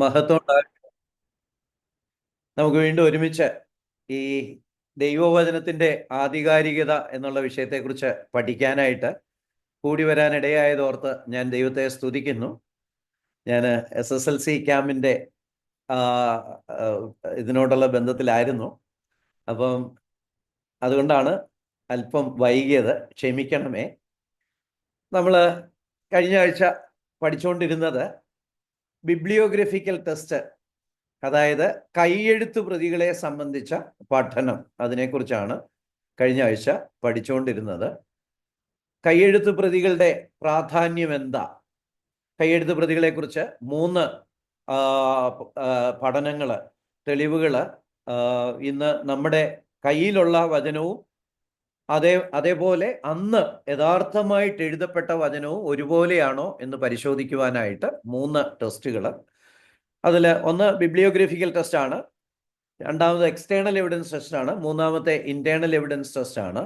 മഹത്വം ഉണ്ടാകട്ടെ. നമുക്ക് വീണ്ടും ഒരുമിച്ച് ഈ ദൈവവചനത്തിന്റെ ആധികാരികത എന്നുള്ള വിഷയത്തെക്കുറിച്ച് പഠിക്കാനായിട്ട് കൂടി വരാനിടയായതോർത്ത് ഞാൻ ദൈവത്തെ സ്തുതിക്കുന്നു. ഞാൻ SSLC ക്യാമ്പിന്റെ ആ, ആ, ഇതിനോടുള്ള ബന്ധത്തിലായിരുന്നു. അപ്പം അതുകൊണ്ടാണ് അല്പം വൈകിയത്, ക്ഷമിക്കണമേ. നമ്മൾ കഴിഞ്ഞ ആഴ്ച പഠിച്ചുകൊണ്ടിരുന്നത് ബിബ്ലിയോഗ്രഫിക്കൽ ടെസ്റ്റ്, അതായത് കൈയെഴുത്ത് പ്രതികളെ സംബന്ധിച്ച പഠനം, അതിനെക്കുറിച്ചാണ് കഴിഞ്ഞ ആഴ്ച പഠിച്ചുകൊണ്ടിരുന്നത്. കൈയെഴുത്ത് പ്രതികളുടെ പ്രാധാന്യം എന്താ? കൈയെഴുത്ത് പ്രതികളെക്കുറിച്ച് 3 പഠനങ്ങൾ, തെളിവുകൾ ഇന്ന് നമ്മുടെ കയ്യിലുള്ള വചനവും അതേപോലെ അന്ന് യഥാർത്ഥമായിട്ട് എഴുതപ്പെട്ട വചനവും ഒരുപോലെയാണോ എന്ന് പരിശോധിക്കുവാനായിട്ട് 3 ടെസ്റ്റുകൾ. അതിൽ ഒന്ന് ബിബ്ലിയോഗ്രഫിക്കൽ ടെസ്റ്റ് ആണ്, രണ്ടാമത് എക്സ്റ്റേണൽ എവിഡൻസ് ടെസ്റ്റ് ആണ്, മൂന്നാമത്തെ ഇന്റേണൽ എവിഡൻസ് ടെസ്റ്റ് ആണ്.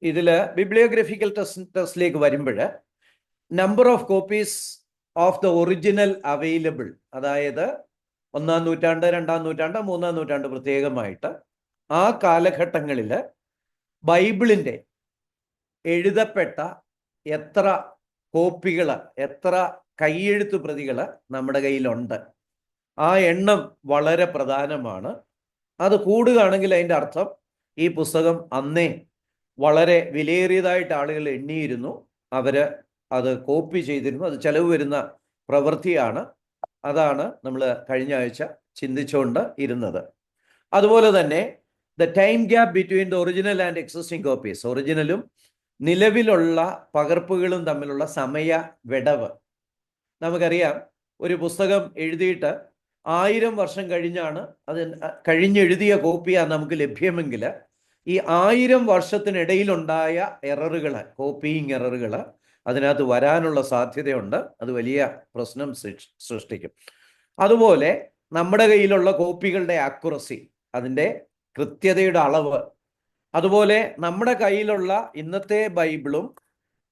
ഇതിൽ ബിബ്ലിയോഗ്രഫിക്കൽ ടെസ്റ്റിലേക്ക് വരുമ്പോൾ number of copies of the original available, അതായത് 1-ാം നൂറ്റാണ്ട്, 2-ാം നൂറ്റാണ്ട്, 3-ാം നൂറ്റാണ്ട് പ്രത്യേകമായിട്ട് ആ കാലഘട്ടങ്ങളിൽ ബൈബിളിൻ്റെ എഴുതപ്പെട്ട എത്ര കോപ്പികൾ, എത്ര കൈയെഴുത്ത് പ്രതികൾ നമ്മുടെ കയ്യിലുണ്ട്, ആ എണ്ണം വളരെ പ്രധാനമാണ്. അത് കൂടുകയാണെങ്കിൽ അതിൻ്റെ അർത്ഥം ഈ പുസ്തകം അന്നേ വളരെ വിലയേറിയതായിട്ട് ആളുകൾ എണ്ണിയിരുന്നു, അവർ അത് കോപ്പി ചെയ്തിരുന്നു, അത് ചെലവ് വരുന്ന പ്രവൃത്തിയാണ്. അതാണ് നമ്മൾ കഴിഞ്ഞ ആഴ്ച ചിന്തിച്ചുകൊണ്ട് ഇരുന്നത്. അതുപോലെ തന്നെ the time gap between the original and existing copies, ഒറിജിനലും നിലവിലുള്ള പകർപ്പുകളും തമ്മിലുള്ള സമയ വിടവ്. നമുക്കറിയാം, ഒരു പുസ്തകം എഴുതിയിട്ട് 1000 വർഷം കഴിഞ്ഞാണ് അത് കഴിഞ്ഞെഴുതിയ കോപ്പിയാണ് നമുക്ക് ലഭ്യമെങ്കിൽ ഈ 1000 വർഷത്തിനിടയിലുണ്ടായ എററുകൾ, കോപ്പിയിങ് എററുകൾ അതിനകത്ത് വരാനുള്ള സാധ്യതയുണ്ട്. അത് വലിയ പ്രശ്നം സൃഷ്ടിക്കും. അതുപോലെ നമ്മുടെ കയ്യിലുള്ള കോപ്പികളുടെ ആക്യുറസി, അതിൻ്റെ കൃത്യതയുടെ അളവ്, അതുപോലെ നമ്മുടെ കയ്യിലുള്ള ഇന്നത്തെ ബൈബിളും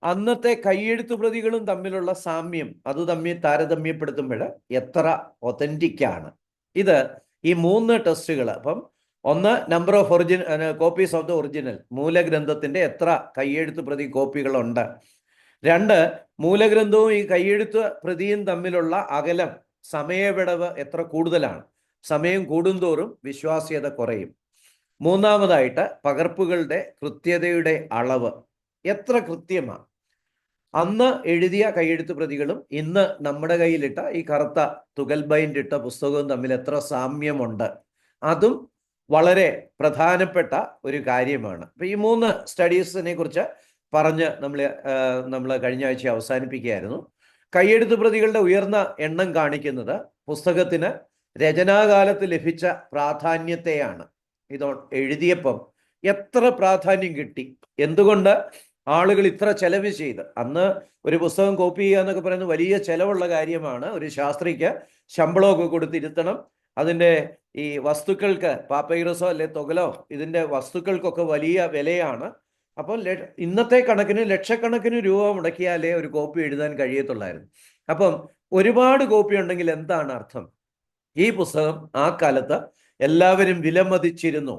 അന്നത്തെ കൈയെഴുത്ത് പ്രതികളും തമ്മിലുള്ള സാമ്യം, അത് തമ്മിൽ താരതമ്യപ്പെടുത്തുമ്പോൾ എത്ര ഒതന്റിക്കാണ്. ഇത് ഈ 3 ടെസ്റ്റുകൾ. അപ്പം ഒന്ന്, number of copies of the original, മൂലഗ്രന്ഥത്തിന്റെ എത്ര കൈയെഴുത്ത് പ്രതി കോപ്പികളുണ്ട്. 2, മൂലഗ്രന്ഥവും ഈ കൈയെഴുത്ത് പ്രതിയും തമ്മിലുള്ള അകലം, സമയവിടവ് എത്ര കൂടുതലാണ്. സമയം കൂടുന്തോറും വിശ്വാസ്യത കുറയും. മൂന്നാമതായിട്ട് പകർപ്പുകളുടെ കൃത്യതയുടെ അളവ് എത്ര കൃത്യമാണ്. അന്ന് എഴുതിയ കൈയെഴുത്ത് പ്രതികളും ഇന്ന് നമ്മുടെ കയ്യിലിട്ട ഈ കറുത്ത തുകൽ ബൈൻഡ് ഇട്ട പുസ്തകവും തമ്മിൽ എത്ര സാമ്യമുണ്ട്. അതും വളരെ പ്രധാനപ്പെട്ട ഒരു കാര്യമാണ്. അപ്പം ഈ 3 സ്റ്റഡീസിനെ കുറിച്ച് പറഞ്ഞ് നമ്മൾ കഴിഞ്ഞ ആഴ്ച അവസാനിപ്പിക്കുകയായിരുന്നു. കൈയെഴുത്ത് പ്രതികളുടെ ഉയർന്ന എണ്ണം കാണിക്കുന്നത് പുസ്തകത്തിന് രചനാകാലത്ത് ലഭിച്ച പ്രാധാന്യത്തെയാണ്. ഇത് എഴുതിയപ്പം എത്ര പ്രാധാന്യം കിട്ടി, എന്തുകൊണ്ട് ആളുകൾ ഇത്ര ചെലവ് ചെയ്ത്. അന്ന് ഒരു പുസ്തകം കോപ്പി ചെയ്യുക എന്നൊക്കെ പറയുന്നത് വലിയ ചെലവുള്ള കാര്യമാണ്. ഒരു ശാസ്ത്രിക്ക് ശമ്പളമൊക്കെ കൊടുത്തിരുത്തണം. അതിൻ്റെ ഈ വസ്തുക്കൾക്ക്, പാപ്പൈറസോ അല്ലെ തുകലോ, ഇതിൻ്റെ വസ്തുക്കൾക്കൊക്കെ വലിയ വിലയാണ്. അപ്പോൾ ഇന്നത്തെ കണക്കിന് ലക്ഷക്കണക്കിന് രൂപ മുടക്കിയാലേ ഒരു കോപ്പി എഴുതാൻ കഴിയത്തുള്ളായിരുന്നു. അപ്പം ഒരുപാട് കോപ്പി ഉണ്ടെങ്കിൽ എന്താണ് അർത്ഥം? ഈ പുസ്തകം ആ കാലത്ത് എല്ലാവരും വിലമതിച്ചിരുന്നു.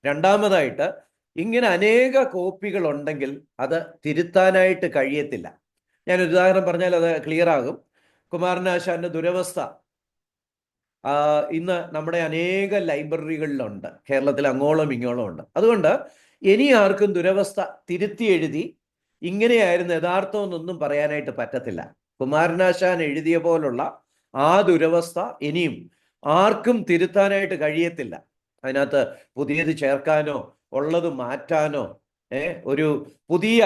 രണ്ടാമതായിട്ട്, ഇങ്ങനെ അനേക കോപ്പികൾ ഉണ്ടെങ്കിൽ അത് തിരുത്താനായിട്ട് കഴിയത്തില്ല. ഞാനൊരു ഉദാഹരണം പറഞ്ഞാൽ അത് ക്ലിയർ ആകും. കുമാരനാശാന്റെ ദുരവസ്ഥ ഇന്ന് നമ്മുടെ അനേക ലൈബ്രറികളിലുണ്ട്, കേരളത്തിൽ അങ്ങോളം ഇങ്ങോളം ഉണ്ട്. അതുകൊണ്ട് ഇനി ആർക്കും ദുരവസ്ഥ തിരുത്തി എഴുതി ഇങ്ങനെയായിരുന്നു യഥാർത്ഥം എന്നൊന്നും പറയാനായിട്ട് പറ്റത്തില്ല. കുമാരനാശാൻ എഴുതിയ പോലുള്ള ആ ദുരവസ്ഥ ഇനിയും ആർക്കും തിരുത്താനായിട്ട് കഴിയത്തില്ല. അതിനകത്ത് പുതിയത് ചേർക്കാനോ ഉള്ളത് മാറ്റാനോ ഒരു പുതിയ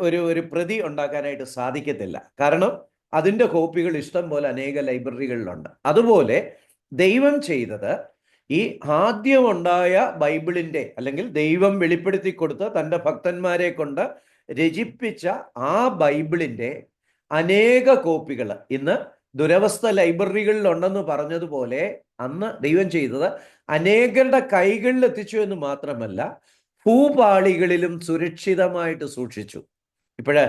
ഒരു പ്രതി ഉണ്ടാക്കാനായിട്ട് സാധിക്കത്തില്ല. കാരണം അതിൻ്റെ കോപ്പികൾ ഇഷ്ടം പോലെ അനേക ലൈബ്രറികളിലുണ്ട്. അതുപോലെ ദൈവം ചെയ്തത്, ഈ ആദ്യമുണ്ടായ ബൈബിളിൻ്റെ, അല്ലെങ്കിൽ ദൈവം വെളിപ്പെടുത്തി കൊടുത്ത് തൻ്റെ ഭക്തന്മാരെ കൊണ്ട് രചിപ്പിച്ച ആ ബൈബിളിൻ്റെ അനേക കോപ്പികൾ ഇന്ന് ദുരവസ്ഥ ലൈബ്രറികളിലുണ്ടെന്ന് പറഞ്ഞതുപോലെ അന്ന് ദൈവം ചെയ്തത് അനേകരുടെ കൈകളിൽ എത്തിച്ചു എന്ന് മാത്രമല്ല, ഭൂപാളികളിലും സുരക്ഷിതമായിട്ട് സൂക്ഷിച്ചു. ഇപ്പോഴ്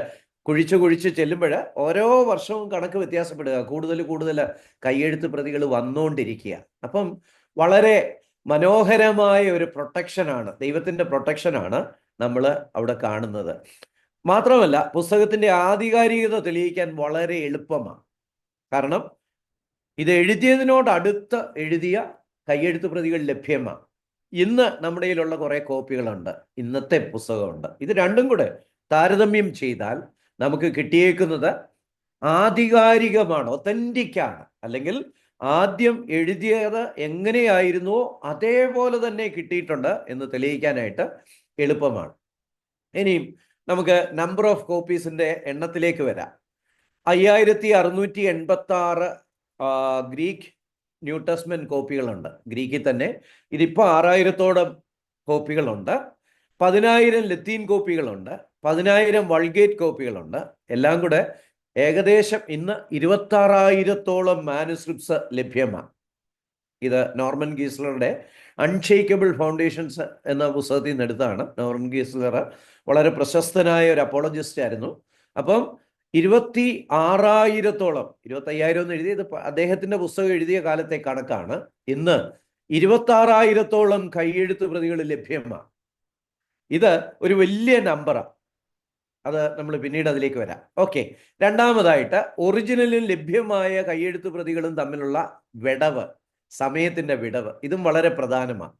കുഴിച്ച് കുഴിച്ച് ചെല്ലുമ്പോൾ ഓരോ വർഷവും കണക്ക് വ്യത്യാസപ്പെടുക, കൂടുതൽ കൂടുതൽ കയ്യെഴുത്ത് പ്രതികൾ വന്നുകൊണ്ടിരിക്കുക. അപ്പം വളരെ മനോഹരമായ ഒരു പ്രൊട്ടക്ഷനാണ്, ദൈവത്തിൻ്റെ പ്രൊട്ടക്ഷനാണ് നമ്മൾ അവിടെ കാണുന്നത്. മാത്രമല്ല പുസ്തകത്തിൻ്റെ ആധികാരികത തെളിയിക്കാൻ വളരെ എളുപ്പമാണ്. കാരണം ഇത് എഴുതിയതിനോടടുത്ത് എഴുതിയ കയ്യെഴുത്ത് പ്രതികൾ ലഭ്യമാണ്. ഇന്ന് നമ്മുടെ കയ്യിലുള്ള കുറേ കോപ്പികളുണ്ട്, ഇന്നത്തെ പുസ്തകമുണ്ട്. ഇത് രണ്ടും കൂടെ താരതമ്യം ചെയ്താൽ നമുക്ക് കിട്ടിയേക്കുന്നത് ആധികാരികമാണ്, ഒത്തൻറ്റിക്കാണ്. അല്ലെങ്കിൽ ആദ്യം എഴുതിയത് എങ്ങനെയായിരുന്നുവോ അതേപോലെ തന്നെ കിട്ടിയിട്ടുണ്ട് എന്ന് തെളിയിക്കാനായിട്ട് എളുപ്പമാണ്. ഇനിയും നമുക്ക് നമ്പർ ഓഫ് കോപ്പീസിൻ്റെ എണ്ണത്തിലേക്ക് വരാം. 5686 ഗ്രീക്ക് ന്യൂ ടെസ്റ്റ്മെന്റ് കോപ്പികളുണ്ട് ഗ്രീക്കിൽ തന്നെ. ഇതിപ്പോൾ 6000-ഓളം കോപ്പികളുണ്ട്. 10,000 ലത്തീൻ കോപ്പികളുണ്ട്, 10,000 വൾഗേറ്റ് കോപ്പികളുണ്ട്. എല്ലാം കൂടെ ഏകദേശം ഇന്ന് 26,000-ഓളം മാനുസ്ക്രിപ്റ്റ്സ് ലഭ്യമാണ്. ഇത് നോർമൻ ഗീസ്ലറുടെ അൺഷേക്കബിൾ ഫൗണ്ടേഷൻസ് എന്ന പുസ്തകത്തിൽ നിന്ന് എടുത്താണ്. നോർമൻ ഗീസ്ലർ വളരെ പ്രശസ്തനായ ഒരു അപ്പോളജിസ്റ്റ് ആയിരുന്നു. അപ്പം 26,000-ഓളം, 25,000 എന്ന് എഴുതിയത് അദ്ദേഹത്തിൻ്റെ പുസ്തകം എഴുതിയ കാലത്തെ കണക്കാണ്. ഇന്ന് 26,000-ഓളം കൈയെഴുത്ത് പ്രതികൾ ലഭ്യമാണ്. ഇത് ഒരു വലിയ നമ്പറാണ്. അത് നമ്മൾ പിന്നീട് അതിലേക്ക് വരാം. ഓക്കെ, രണ്ടാമതായിട്ട് ഒറിജിനലും ലഭ്യമായ കൈയെഴുത്ത് പ്രതികളും തമ്മിലുള്ള വിടവ്, സമയത്തിൻ്റെ വിടവ്, ഇതും വളരെ പ്രധാനമാണ്.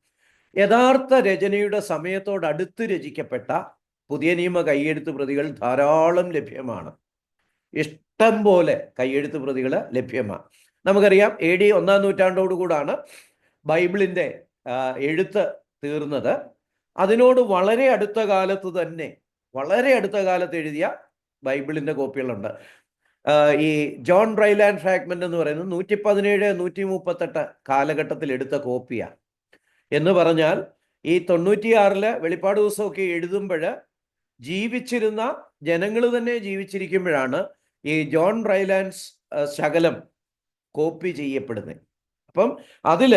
യഥാർത്ഥ രചനയുടെ സമയത്തോടടുത്ത് രചിക്കപ്പെട്ട പുതിയ നിയമ കൈയെഴുത്ത് പ്രതികൾ ധാരാളം ലഭ്യമാണ്. ഇഷ്ടം പോലെ കൈയെഴുത്ത് പ്രതികൾ ലഭ്യമാണ്. നമുക്കറിയാം AD 1-ാം നൂറ്റാണ്ടോടുകൂടാണ് ബൈബിളിൻ്റെ എഴുത്ത് തീർന്നത്. അതിനോട് വളരെ അടുത്ത കാലത്ത് തന്നെ, വളരെ അടുത്ത കാലത്ത് എഴുതിയ ബൈബിളിൻ്റെ കോപ്പികളുണ്ട്. ഈ ജോൺ ബ്രൈലാൻഡ് ഫ്രാഗ്മെന്റ് എന്ന് പറയുന്നത് 117-138 കാലഘട്ടത്തിൽ എടുത്ത കോപ്പിയാണ്. എന്ന് പറഞ്ഞാൽ ഈ 96 വെളിപ്പാട് ദിവസമൊക്കെ എഴുതുമ്പോൾ ജീവിച്ചിരുന്ന ജനങ്ങൾ തന്നെ ജീവിച്ചിരിക്കുമ്പോഴാണ് ഈ ജോൺ ബ്രൈലാൻഡ്സ് ശകലം കോപ്പി ചെയ്യപ്പെടുന്നത്. അപ്പം അതിൽ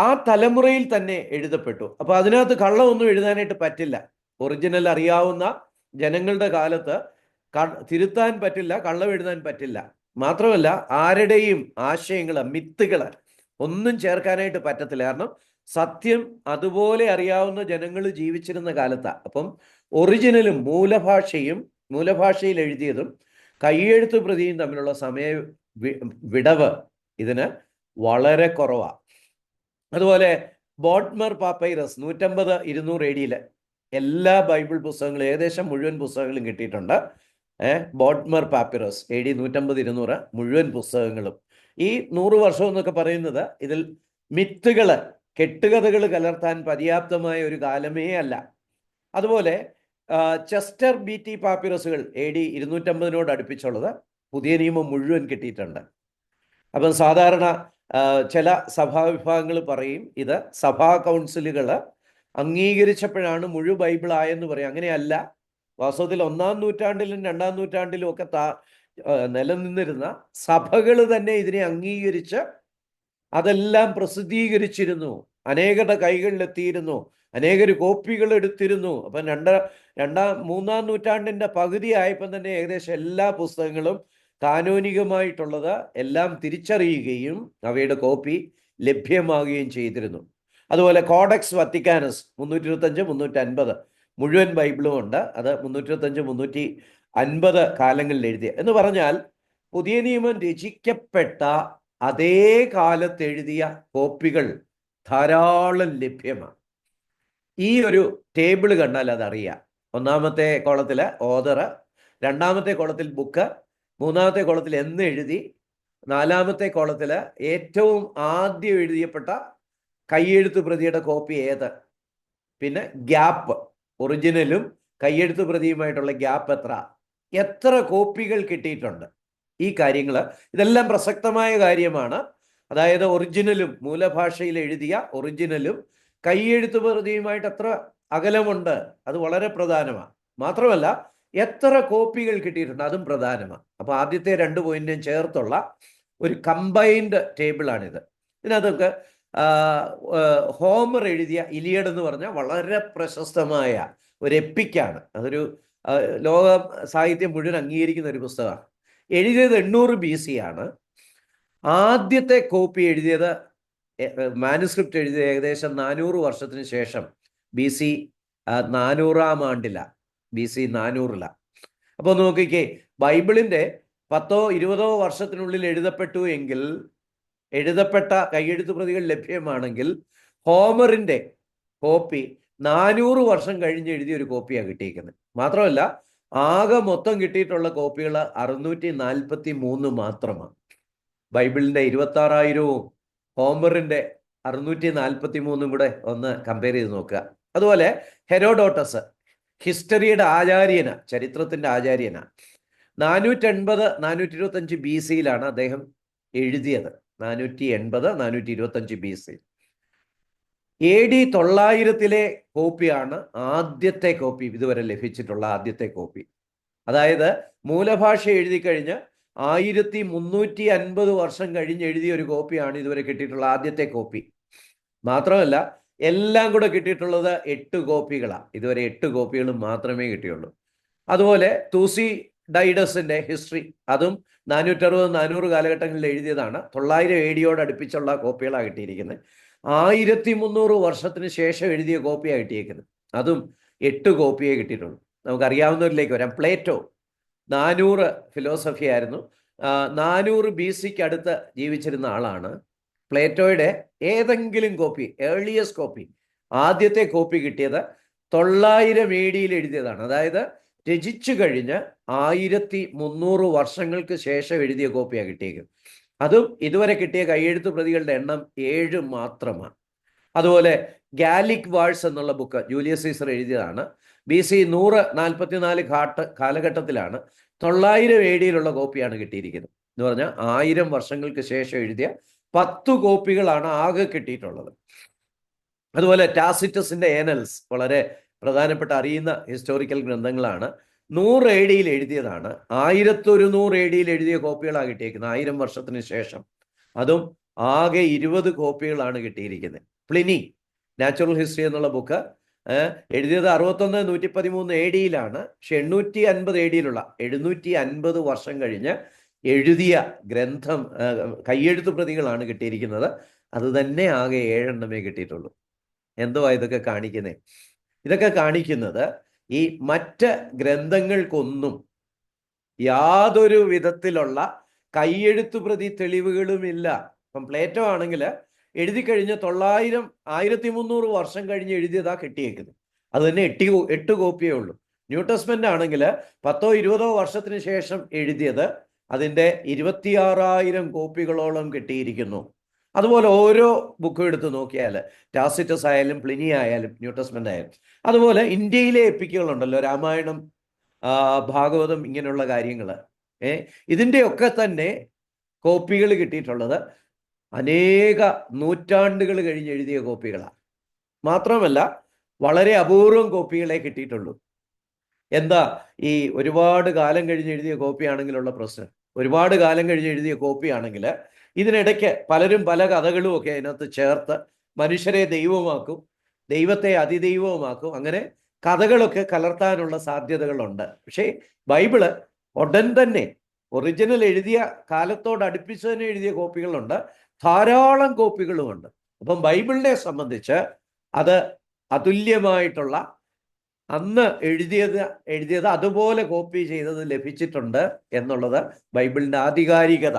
ആ തലമുറയിൽ തന്നെ എഴുതപ്പെട്ടു. അപ്പോൾ അതിനകത്ത് കള്ളമൊന്നും എഴുതാനായിട്ട് പറ്റില്ല. ഒറിജിനൽ അറിയാവുന്ന ജനങ്ങളുടെ കാലത്ത് തിരുത്താൻ പറ്റില്ല, കള്ളം എഴുതാൻ പറ്റില്ല. മാത്രമല്ല ആരുടെയും ആശയങ്ങൾ, മിത്തുകൾ ഒന്നും ചേർക്കാനായിട്ട് പറ്റത്തില്ല. കാരണം സത്യം അതുപോലെ അറിയാവുന്ന ജനങ്ങൾ ജീവിച്ചിരുന്ന കാലത്താണ്. അപ്പം ഒറിജിനലും മൂലഭാഷയിൽ എഴുതിയതും കൈയെഴുത്ത് പ്രതിയും തമ്മിലുള്ള സമയ വിടവ് ഇതിന് വളരെ കുറവാണ്. അതുപോലെ ബോട്ട്മർ പാപ്പൈറസ് 150-200 AD എല്ലാ ബൈബിൾ പുസ്തകങ്ങളും, ഏകദേശം മുഴുവൻ പുസ്തകങ്ങളും കിട്ടിയിട്ടുണ്ട്. ബോട്ട്മർ പാപ്പിറസ് AD 150-200 മുഴുവൻ പുസ്തകങ്ങളും. ഈ 100 വർഷം എന്നൊക്കെ പറയുന്നത് ഇതിൽ മിത്തുകൾ, കെട്ടുകഥകൾ കലർത്താൻ പര്യാപ്തമായ ഒരു കാലമേ അല്ല. അതുപോലെ ചെസ്റ്റർ BT പാപ്പിറസുകൾ AD 250 അടുപ്പിച്ചുള്ളത് പുതിയ നിയമം മുഴുവൻ കിട്ടിയിട്ടുണ്ട്. അപ്പം സാധാരണ ചില സഭാവിഭാഗങ്ങൾ പറയും ഇത് സഭാ കൗൺസിലുകൾ അംഗീകരിച്ചപ്പോഴാണ് മുഴു ബൈബിളായെന്ന് പറയും. അങ്ങനെയല്ല. വാസ്തവത്തിൽ 1-ാം നൂറ്റാണ്ടിലും 2-ാം നൂറ്റാണ്ടിലും ഒക്കെ നിലനിന്നിരുന്ന സഭകൾ തന്നെ ഇതിനെ അംഗീകരിച്ച് അതെല്ലാം പ്രസിദ്ധീകരിച്ചിരുന്നു, അനേകരുടെ കൈകളിലെത്തിയിരുന്നു, അനേകർ കോപ്പികൾ എടുത്തിരുന്നു. അപ്പം 2-3-ാം നൂറ്റാണ്ടിൻ്റെ പകുതി ആയപ്പം തന്നെ ഏകദേശം എല്ലാ പുസ്തകങ്ങളും കാനോനികമായിട്ടുള്ളത് എല്ലാം തിരിച്ചറിയുകയും അവയുടെ കോപ്പി ലഭ്യമാകുകയും ചെയ്തിരുന്നു. അതുപോലെ കോഡെക്സ് വത്തിക്കാനസ് 325-350 മുഴുവൻ ബൈബിളും ഉണ്ട്. അത് 325-350 കാലങ്ങളിൽ എഴുതിയ എന്ന് പറഞ്ഞാൽ പുതിയ നിയമം രചിക്കപ്പെട്ട അതേ കാലത്ത് എഴുതിയ കോപ്പികൾ ധാരാളം ലഭ്യമാണ്. ഈ ഒരു ടേബിൾ കണ്ടാൽ അതറിയാം. 1-ാമത്തെ കോളത്തിൽ ഓതർ, 2-ാമത്തെ കോളത്തിൽ ബുക്ക്, 3-ാമത്തെ കോളത്തിൽ എന്ന് എഴുതി, 4-ാമത്തെ കോളത്തിൽ ഏറ്റവും ആദ്യം എഴുതിയപ്പെട്ട കൈയെഴുത്ത് പ്രതിയുടെ കോപ്പി ഏത്, പിന്നെ ഗ്യാപ്പ്, ഒറിജിനലും കൈയെഴുത്ത് പ്രതിയുമായിട്ടുള്ള ഗ്യാപ്പ് എത്ര കോപ്പികൾ കിട്ടിയിട്ടുണ്ട്. ഈ കാര്യങ്ങൾ ഇതെല്ലാം പ്രസക്തമായ കാര്യമാണ്. അതായത് ഒറിജിനലും മൂലഭാഷയിൽ എഴുതിയ ഒറിജിനലും കൈയെഴുത്ത് പ്രതിയുമായിട്ട് എത്ര അകലമുണ്ട്, അത് വളരെ പ്രധാനമാണ്. മാത്രമല്ല എത്ര കോപ്പികൾ കിട്ടിയിട്ടുണ്ട്, അതും പ്രധാനമാണ്. അപ്പോൾ ആദ്യത്തെ 2 പോയിന്റും ചേർത്തുള്ള ഒരു കമ്പൈൻഡ് ടേബിളാണിത്. ഇതിനകത്തൊക്കെ ഹോമർ എഴുതിയ ഇലിയഡ് എന്ന് പറഞ്ഞാൽ വളരെ പ്രശസ്തമായ ഒരു എപ്പിക്കാണ്. അതൊരു ലോക സാഹിത്യം മുഴുവൻ അംഗീകരിക്കുന്ന ഒരു പുസ്തകമാണ്. എഴുതിയത് 800 BC ആണ്. ആദ്യത്തെ കോപ്പി എഴുതിയത്, മാനുസ്ക്രിപ്റ്റ് എഴുതിയത് ഏകദേശം 400 വർഷത്തിന് ശേഷം, BC 400-ാം ആണ്ടിലാണ്, BC 400-ലാണ്. അപ്പോൾ നോക്കിക്കേ, ബൈബിളിൻ്റെ 10-20 വർഷത്തിനുള്ളിൽ എഴുതപ്പെട്ടു എങ്കിൽ, എഴുതപ്പെട്ട കയ്യെഴുത്ത് പ്രതികൾ ലഭ്യമാണെങ്കിൽ, ഹോമറിൻ്റെ കോപ്പി 400 വർഷം കഴിഞ്ഞ് എഴുതിയ ഒരു കോപ്പിയാണ് കിട്ടിയിരിക്കുന്നത്. മാത്രമല്ല, ആകെ മൊത്തം കിട്ടിയിട്ടുള്ള കോപ്പികൾ 643 മാത്രമാണ്. ബൈബിളിൻ്റെ 26,000-ഉം ഹോമറിൻ്റെ 643 കൂടെ ഒന്ന് കമ്പയർ ചെയ്ത് നോക്കുക. അതുപോലെ ഹെരോഡോട്ടസ്, ഹിസ്റ്ററിയുടെ ആചാര്യന, ചരിത്രത്തിൻ്റെ ആചാര്യന, 480-425 BC അദ്ദേഹം എഴുതിയത്. 480-425 BC. AD 900-ലെ കോപ്പിയാണ് ആദ്യത്തെ കോപ്പി, ഇതുവരെ ലഭിച്ചിട്ടുള്ള ആദ്യത്തെ കോപ്പി. അതായത് മൂലഭാഷ എഴുതി കഴിഞ്ഞ് 1350 വർഷം കഴിഞ്ഞ് എഴുതിയ ഒരു കോപ്പിയാണ് ഇതുവരെ കിട്ടിയിട്ടുള്ള ആദ്യത്തെ കോപ്പി. മാത്രമല്ല, എല്ലാം കൂടെ കിട്ടിയിട്ടുള്ളത് 8 കോപ്പികളാണ്. ഇതുവരെ 8 കോപ്പികളും മാത്രമേ കിട്ടിയുള്ളൂ. അതുപോലെ തൂസി ഡൈഡസിൻ്റെ ഹിസ്റ്ററി, അതും 460-400 കാലഘട്ടങ്ങളിൽ എഴുതിയതാണ്. 900 AD അടുപ്പിച്ചുള്ള കോപ്പികളാണ് കിട്ടിയിരിക്കുന്നത്. 1300 വർഷത്തിന് ശേഷം എഴുതിയ കോപ്പിയാണ് കിട്ടിയിരിക്കുന്നത്. അതും 8 കോപ്പിയേ കിട്ടിയിട്ടുള്ളൂ. നമുക്കറിയാവുന്നവരിലേക്ക് വരാം. പ്ലേറ്റോ 400 ഫിലോസഫി ആയിരുന്നു. 400 BC-ക്ക് അടുത്ത് ജീവിച്ചിരുന്ന ആളാണ്. പ്ലേറ്റോയുടെ ഏതെങ്കിലും കോപ്പി, ഏർലിയസ്റ്റ് കോപ്പി, ആദ്യത്തെ കോപ്പി കിട്ടിയത് 900 AD എഴുതിയതാണ്. അതായത് രചിച്ചു കഴിഞ്ഞ് 1300 വർഷങ്ങൾക്ക് ശേഷം എഴുതിയ കോപ്പിയാണ് കിട്ടിയത്. അതും ഇതുവരെ കിട്ടിയ കയ്യെഴുത്ത് പ്രതികളുടെ എണ്ണം 7 മാത്രമാണ്. അതുപോലെ ഗാലിക് വാഴ്സ് എന്നുള്ള ബുക്ക് ജൂലിയസ് സീസർ എഴുതിയതാണ്. BC 144 കാലഘട്ടത്തിലാണ് 900 AD കോപ്പിയാണ് കിട്ടിയിരിക്കുന്നത്. എന്ന് പറഞ്ഞാൽ 1000 വർഷങ്ങൾക്ക് ശേഷം എഴുതിയ 10 കോപ്പികളാണ് ആകെ കിട്ടിയിട്ടുള്ളത്. അതുപോലെ ടാസിറ്റസിൻ്റെ ഏനൽസ്, വളരെ പ്രധാനപ്പെട്ട അറിയുന്ന ഹിസ്റ്റോറിക്കൽ ഗ്രന്ഥങ്ങളാണ്. 100 AD എഴുതിയതാണ്. 1100 AD എഴുതിയ കോപ്പികളാണ് കിട്ടിയിരിക്കുന്നത് 1000 വർഷത്തിന് ശേഷം. അതും ആകെ 20 കോപ്പികളാണ് കിട്ടിയിരിക്കുന്നത്. പ്ലിനി നാച്ചുറൽ ഹിസ്റ്ററി എന്നുള്ള ബുക്ക് എഴുതിയത് 61-113 AD. പക്ഷെ 850 AD 750 വർഷം കഴിഞ്ഞ് എഴുതിയ ഗ്രന്ഥം, കയ്യെഴുത്ത് പ്രതികളാണ് കിട്ടിയിരിക്കുന്നത്. അത് തന്നെ ആകെ 7 എണ്ണമേ കിട്ടിയിട്ടുള്ളൂ. എന്തുവാ ഇതൊക്കെ കാണിക്കുന്നത്? ഇതൊക്കെ കാണിക്കുന്നത് ഈ മറ്റ് ഗ്രന്ഥങ്ങൾക്കൊന്നും യാതൊരു വിധത്തിലുള്ള കയ്യെഴുത്ത് പ്രതി തെളിവുകളുമില്ല. ഇപ്പം പ്ലേറ്റോ ആണെങ്കിൽ എഴുതി കഴിഞ്ഞ് 1300 വർഷം കഴിഞ്ഞ് എഴുതിയതാ കിട്ടിയേക്കുന്നത്. അത് തന്നെ 8 കോപ്പിയേ ഉള്ളൂ. ന്യൂ ടെസ്റ്റ്മെന്റ് ആണെങ്കിൽ 10-20 വർഷത്തിന് ശേഷം എഴുതിയത്, അതിൻ്റെ 26,000 കോപ്പികളോളം കിട്ടിയിരിക്കുന്നു. അതുപോലെ ഓരോ ബുക്കും എടുത്ത് നോക്കിയാൽ, ടാസിറ്റസ് ആയാലും പ്ലിനി ആയാലും ന്യൂ ടെസ്റ്റ്മെന്റ് ആയാലും, അതുപോലെ ഇന്ത്യയിലെ എപ്പിക്കുകളുണ്ടല്ലോ, രാമായണം, ഭാഗവതം, ഇങ്ങനെയുള്ള കാര്യങ്ങൾ, ഇതിൻ്റെയൊക്കെ തന്നെ കോപ്പികൾ കിട്ടിയിട്ടുള്ളത് അനേക നൂറ്റാണ്ടുകൾ കഴിഞ്ഞ് എഴുതിയ കോപ്പികളാണ്. മാത്രമല്ല, വളരെ അപൂർവം കോപ്പികളെ കിട്ടിയിട്ടുള്ളൂ. എന്താ ഈ ഒരുപാട് കാലം കഴിഞ്ഞ് എഴുതിയ കോപ്പിയാണെങ്കിലുള്ള പ്രശ്നം? ഒരുപാട് കാലം കഴിഞ്ഞ് എഴുതിയ കോപ്പിയാണെങ്കിൽ ഇതിനിടയ്ക്ക് പലരും പല കഥകളും ഒക്കെ അതിനകത്ത് ചേർത്ത് മനുഷ്യരെ ദൈവമാക്കും, ദൈവത്തെ അതിദൈവവുമാക്കും. അങ്ങനെ കഥകളൊക്കെ കലർത്താനുള്ള സാധ്യതകളുണ്ട്. പക്ഷേ ബൈബിള് ഉടൻ തന്നെ ഒറിജിനൽ എഴുതിയ കാലത്തോടടുപ്പിച്ച് തന്നെ എഴുതിയ കോപ്പികളുണ്ട്, ധാരാളം കോപ്പികളുമുണ്ട്. അപ്പം ബൈബിളിനെ സംബന്ധിച്ച് അത് അതുല്യമായിട്ടുള്ള, അന്ന് എഴുതിയത് അതുപോലെ കോപ്പി ചെയ്തത് ലഭിച്ചിട്ടുണ്ട് എന്നുള്ളത് ബൈബിളിൻ്റെ ആധികാരികത.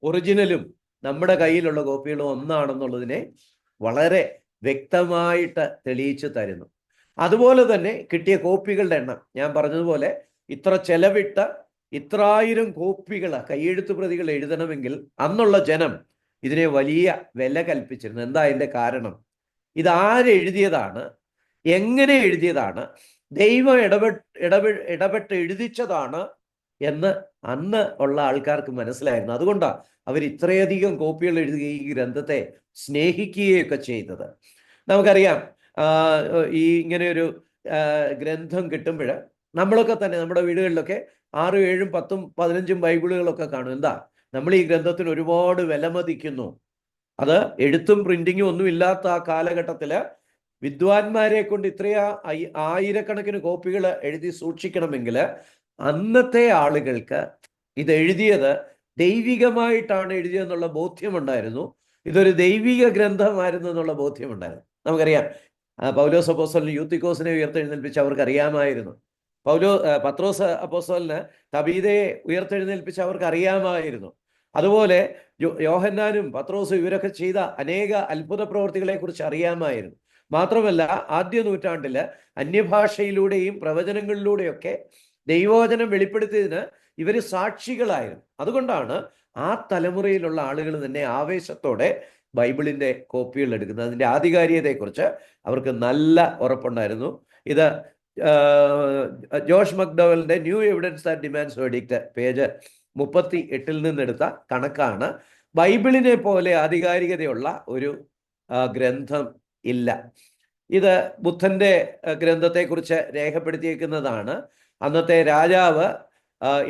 ഒറിജിനലും നമ്മുടെ കയ്യിലുള്ള കോപ്പികളും ഒന്നാണെന്നുള്ളതിനെ വളരെ വ്യക്തമായിട്ട് തെളിയിച്ചു തരുന്നു. അതുപോലെ തന്നെ കിട്ടിയ കോപ്പികളുടെ എണ്ണം, ഞാൻ പറഞ്ഞതുപോലെ ഇത്ര ചെലവിട്ട് 1000 കോപ്പികൾ കയ്യെഴുത്ത് പ്രതികൾ എഴുതണമെങ്കിൽ അന്നുള്ള ജനം ഇതിനെ വലിയ വില കൽപ്പിച്ചിരുന്നു. എന്താ അതിൻ്റെ കാരണം? ഇതാരെഴുതിയതാണ്, എങ്ങനെ എഴുതിയതാണ്, ദൈവം ഇടപെട്ട് എഴുതിച്ചതാണ് എന്ന് അന്ന് ഉള്ള ആൾക്കാർക്ക് മനസ്സിലായിരുന്നു. അതുകൊണ്ടാണ് അവർ ഇത്രയധികം കോപ്പികൾ എഴുതുകയും ഈ ഗ്രന്ഥത്തെ സ്നേഹിക്കുകയൊക്കെ ചെയ്തത്. നമുക്കറിയാം, ഈ ഇങ്ങനെയൊരു ഗ്രന്ഥം കിട്ടുമ്പോൾ നമ്മളൊക്കെ തന്നെ നമ്മുടെ വീടുകളിലൊക്കെ 6, 7, 10, 15 ബൈബിളുകളൊക്കെ കാണും. എന്താ, നമ്മൾ ഈ ഗ്രന്ഥത്തിന് ഒരുപാട് വിലമതിക്കുന്നു. അത് എഴുത്തും പ്രിന്റിങ്ങും ഒന്നും ഇല്ലാത്ത ആ കാലഘട്ടത്തിൽ വിദ്വാൻമാരെ കൊണ്ട് ആയിരക്കണക്കിന് കോപ്പികൾ എഴുതി സൂക്ഷിക്കണമെങ്കിൽ അന്നത്തെ ആളുകൾക്ക് ഇത് എഴുതിയത് ദൈവികമായിട്ടാണ് എഴുതിയതെന്നുള്ള ബോധ്യമുണ്ടായിരുന്നു. ഇതൊരു ദൈവിക ഗ്രന്ഥമായിരുന്നു എന്നുള്ള ബോധ്യമുണ്ടായിരുന്നു. നമുക്കറിയാം, പൗലോസ് അപ്പോസ്തലൻ യൂത്തിക്കോസിനെ ഉയർത്തെഴുന്നേൽപ്പിച്ച് അവർക്ക് അറിയാമായിരുന്നു. പത്രോസ് അപ്പോസ്തലന് തബീതയെ ഉയർത്തെഴുന്നേൽപ്പിച്ച് അവർക്ക് അറിയാമായിരുന്നു. അതുപോലെ യോഹന്നാനും പത്രോസും ഇവരൊക്കെ ചെയ്ത അനേക അത്ഭുത പ്രവർത്തികളെ കുറിച്ച് അറിയാമായിരുന്നു. മാത്രമല്ല, ആദ്യ നൂറ്റാണ്ടിൽ അന്യഭാഷയിലൂടെയും പ്രവചനങ്ങളിലൂടെയൊക്കെ ദൈവവചനം വെളിപ്പെടുത്തിയതിന് ഇവർ സാക്ഷികളായിരുന്നു. അതുകൊണ്ടാണ് ആ തലമുറയിലുള്ള ആളുകൾ തന്നെ ആവേശത്തോടെ ബൈബിളിൻ്റെ കോപ്പികൾ എടുക്കുന്നത്. അതിൻ്റെ ആധികാരികതയെക്കുറിച്ച് അവർക്ക് നല്ല ഉറപ്പുണ്ടായിരുന്നു. ഇത് ജോഷ് മക്ഡവലിൻ്റെ new evidence that demands verdict page 38 നിന്നെടുത്ത കണക്കാണ്. ബൈബിളിനെ പോലെ ആധികാരികതയുള്ള ഒരു ഗ്രന്ഥം ഇല്ല. ഇത് ബുദ്ധൻ്റെ ഗ്രന്ഥത്തെക്കുറിച്ച് രേഖപ്പെടുത്തിയിരിക്കുന്നതാണ്. അന്നത്തെ രാജാവ്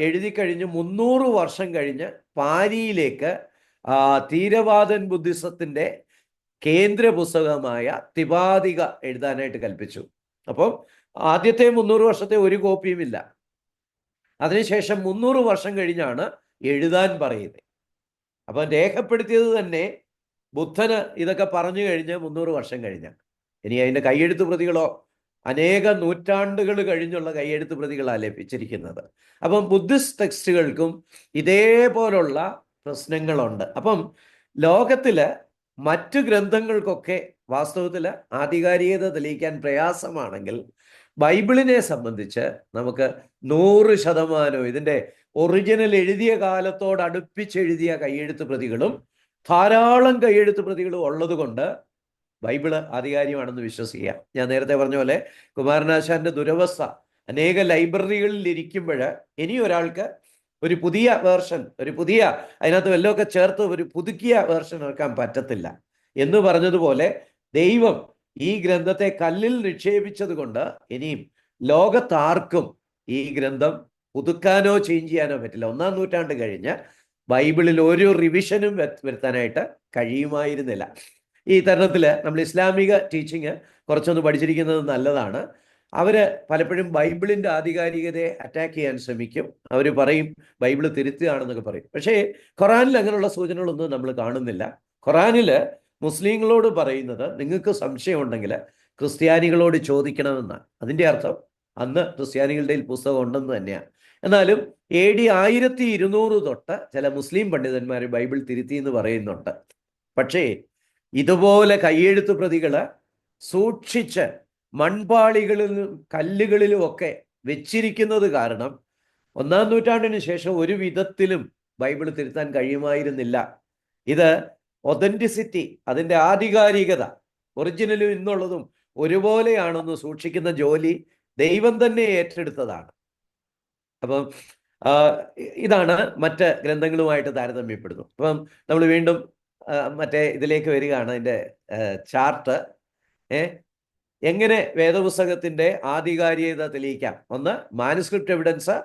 എഴുതി കഴിഞ്ഞ് 300 വർഷം കഴിഞ്ഞ് പാരിയിലേക്ക് തീരവാദൻ ബുദ്ധിസത്തിൻ്റെ കേന്ദ്ര പുസ്തകമായ തിവാദിക എഴുതാനായിട്ട് കൽപ്പിച്ചു. അപ്പം ആദ്യത്തെ 300 വർഷത്തെ ഒരു കോപ്പിയുമില്ല. അതിനുശേഷം 300 വർഷം കഴിഞ്ഞാണ് എഴുതാൻ പറയുന്നത്. അപ്പം രേഖപ്പെടുത്തിയത് തന്നെ ബുദ്ധന് ഇതൊക്കെ പറഞ്ഞു കഴിഞ്ഞ് 300 വർഷം കഴിഞ്ഞാണ്. ഇനി അതിൻ്റെ കൈയെഴുത്ത് പ്രതികളോ അനേക നൂറ്റാണ്ടുകൾ കഴിഞ്ഞുള്ള കൈയെഴുത്ത് പ്രതികളാണ് ലഭിച്ചിരിക്കുന്നത്. അപ്പം ബുദ്ധിസ്റ്റ് ടെക്സ്റ്റുകൾക്കും ഇതേപോലുള്ള പ്രശ്നങ്ങളുണ്ട്. അപ്പം ലോകത്തിൽ മറ്റു ഗ്രന്ഥങ്ങൾക്കൊക്കെ വാസ്തവത്തിൽ ആധികാരികത തെളിയിക്കാൻ പ്രയാസമാണെങ്കിൽ ബൈബിളിനെ സംബന്ധിച്ച് നമുക്ക് 100% ഇതിൻ്റെ ഒറിജിനൽ എഴുതിയ കാലത്തോട് അടുപ്പിച്ചെഴുതിയ കൈയെഴുത്ത് പ്രതികളും ധാരാളം കൈയെഴുത്ത് പ്രതികളും ഉള്ളതുകൊണ്ട് ബൈബിള് ആധികാരികമാണെന്ന് വിശ്വസിക്കാം. ഞാൻ നേരത്തെ പറഞ്ഞ പോലെ കുമാരനാശാന്റെ ദുരവസ്ഥ അനേക ലൈബ്രറികളിൽ ഇരിക്കുമ്പോൾ ഇനി ഒരാൾക്ക് ഒരു പുതിയ വേർഷൻ, അതിനകത്ത് വല്ലതൊക്കെ ചേർത്ത് ഒരു പുതുക്കിയ വേർഷൻ ഇറക്കാൻ പറ്റത്തില്ല എന്ന് പറഞ്ഞതുപോലെ ദൈവം ഈ ഗ്രന്ഥത്തെ കല്ലിൽ നിക്ഷേപിച്ചത് കൊണ്ട് ഇനിയും ലോകത്താർക്കും ഈ ഗ്രന്ഥം പുതുക്കാനോ ചേഞ്ച് ചെയ്യാനോ പറ്റില്ല. 1-ാം നൂറ്റാണ്ട് കഴിഞ്ഞ് ബൈബിളിൽ ഒരു റിവിഷനും വരുത്താനായിട്ട് കഴിയുമായിരുന്നില്ല. ഈ തരുണത്തിൽ നമ്മൾ ഇസ്ലാമിക ടീച്ചിങ് കുറച്ചൊന്ന് പഠിച്ചിരിക്കുന്നത് നല്ലതാണ്. അവർ പലപ്പോഴും ബൈബിളിൻ്റെ ആധികാരികതയെ അറ്റാക്ക് ചെയ്യാൻ ശ്രമിക്കും. അവർ പറയും ബൈബിള് തിരുത്തുകയാണെന്നൊക്കെ പറയും. പക്ഷേ ഖുറാനിൽ അങ്ങനെയുള്ള സൂചനകളൊന്നും നമ്മൾ കാണുന്നില്ല. ഖുറാനിൽ മുസ്ലിങ്ങളോട് പറയുന്നത് നിങ്ങൾക്ക് സംശയമുണ്ടെങ്കിൽ ക്രിസ്ത്യാനികളോട് ചോദിക്കണമെന്നാണ്. അതിൻ്റെ അർത്ഥം അന്ന് ക്രിസ്ത്യാനികളുടെ പുസ്തകം ഉണ്ടെന്ന് തന്നെയാണ്. എന്നാലും AD 1200 തൊട്ട് ചില മുസ്ലിം പണ്ഡിതന്മാർ ബൈബിൾ തിരുത്തി എന്ന് പറയുന്നുണ്ട്. പക്ഷേ ഇതുപോലെ കൈയെഴുത്ത് പ്രതികൾ സൂക്ഷിച്ച് മൺപാളികളിലും കല്ലുകളിലും ഒക്കെ വെച്ചിരിക്കുന്നത് കാരണം 1-ാം നൂറ്റാണ്ടിന് ശേഷം ഒരു വിധത്തിലും ബൈബിൾ തിരുത്താൻ കഴിയുമായിരുന്നില്ല. ഇത് ഒതൻറ്റിസിറ്റി, അതിൻ്റെ ആധികാരികത, ഒറിജിനലും ഇന്നുള്ളതും ഒരുപോലെയാണെന്ന് സൂക്ഷിക്കുന്ന ജോലി ദൈവം തന്നെ ഏറ്റെടുത്തതാണ്. അപ്പം ഇതാണ് മറ്റ് ഗ്രന്ഥങ്ങളുമായിട്ട് താരതമ്യപ്പെടുന്നു. അപ്പം നമ്മൾ വീണ്ടും മറ്റേ ഇതിലേക്ക് വരികയാണ്. അതിൻ്റെ ചാർട്ട് എങ്ങനെ വേദപുസ്തകത്തിൻ്റെ ആധികാരികത തെളിയിക്കാം. 1, മാനുസ്ക്രിപ്റ്റ് എവിഡൻസ്.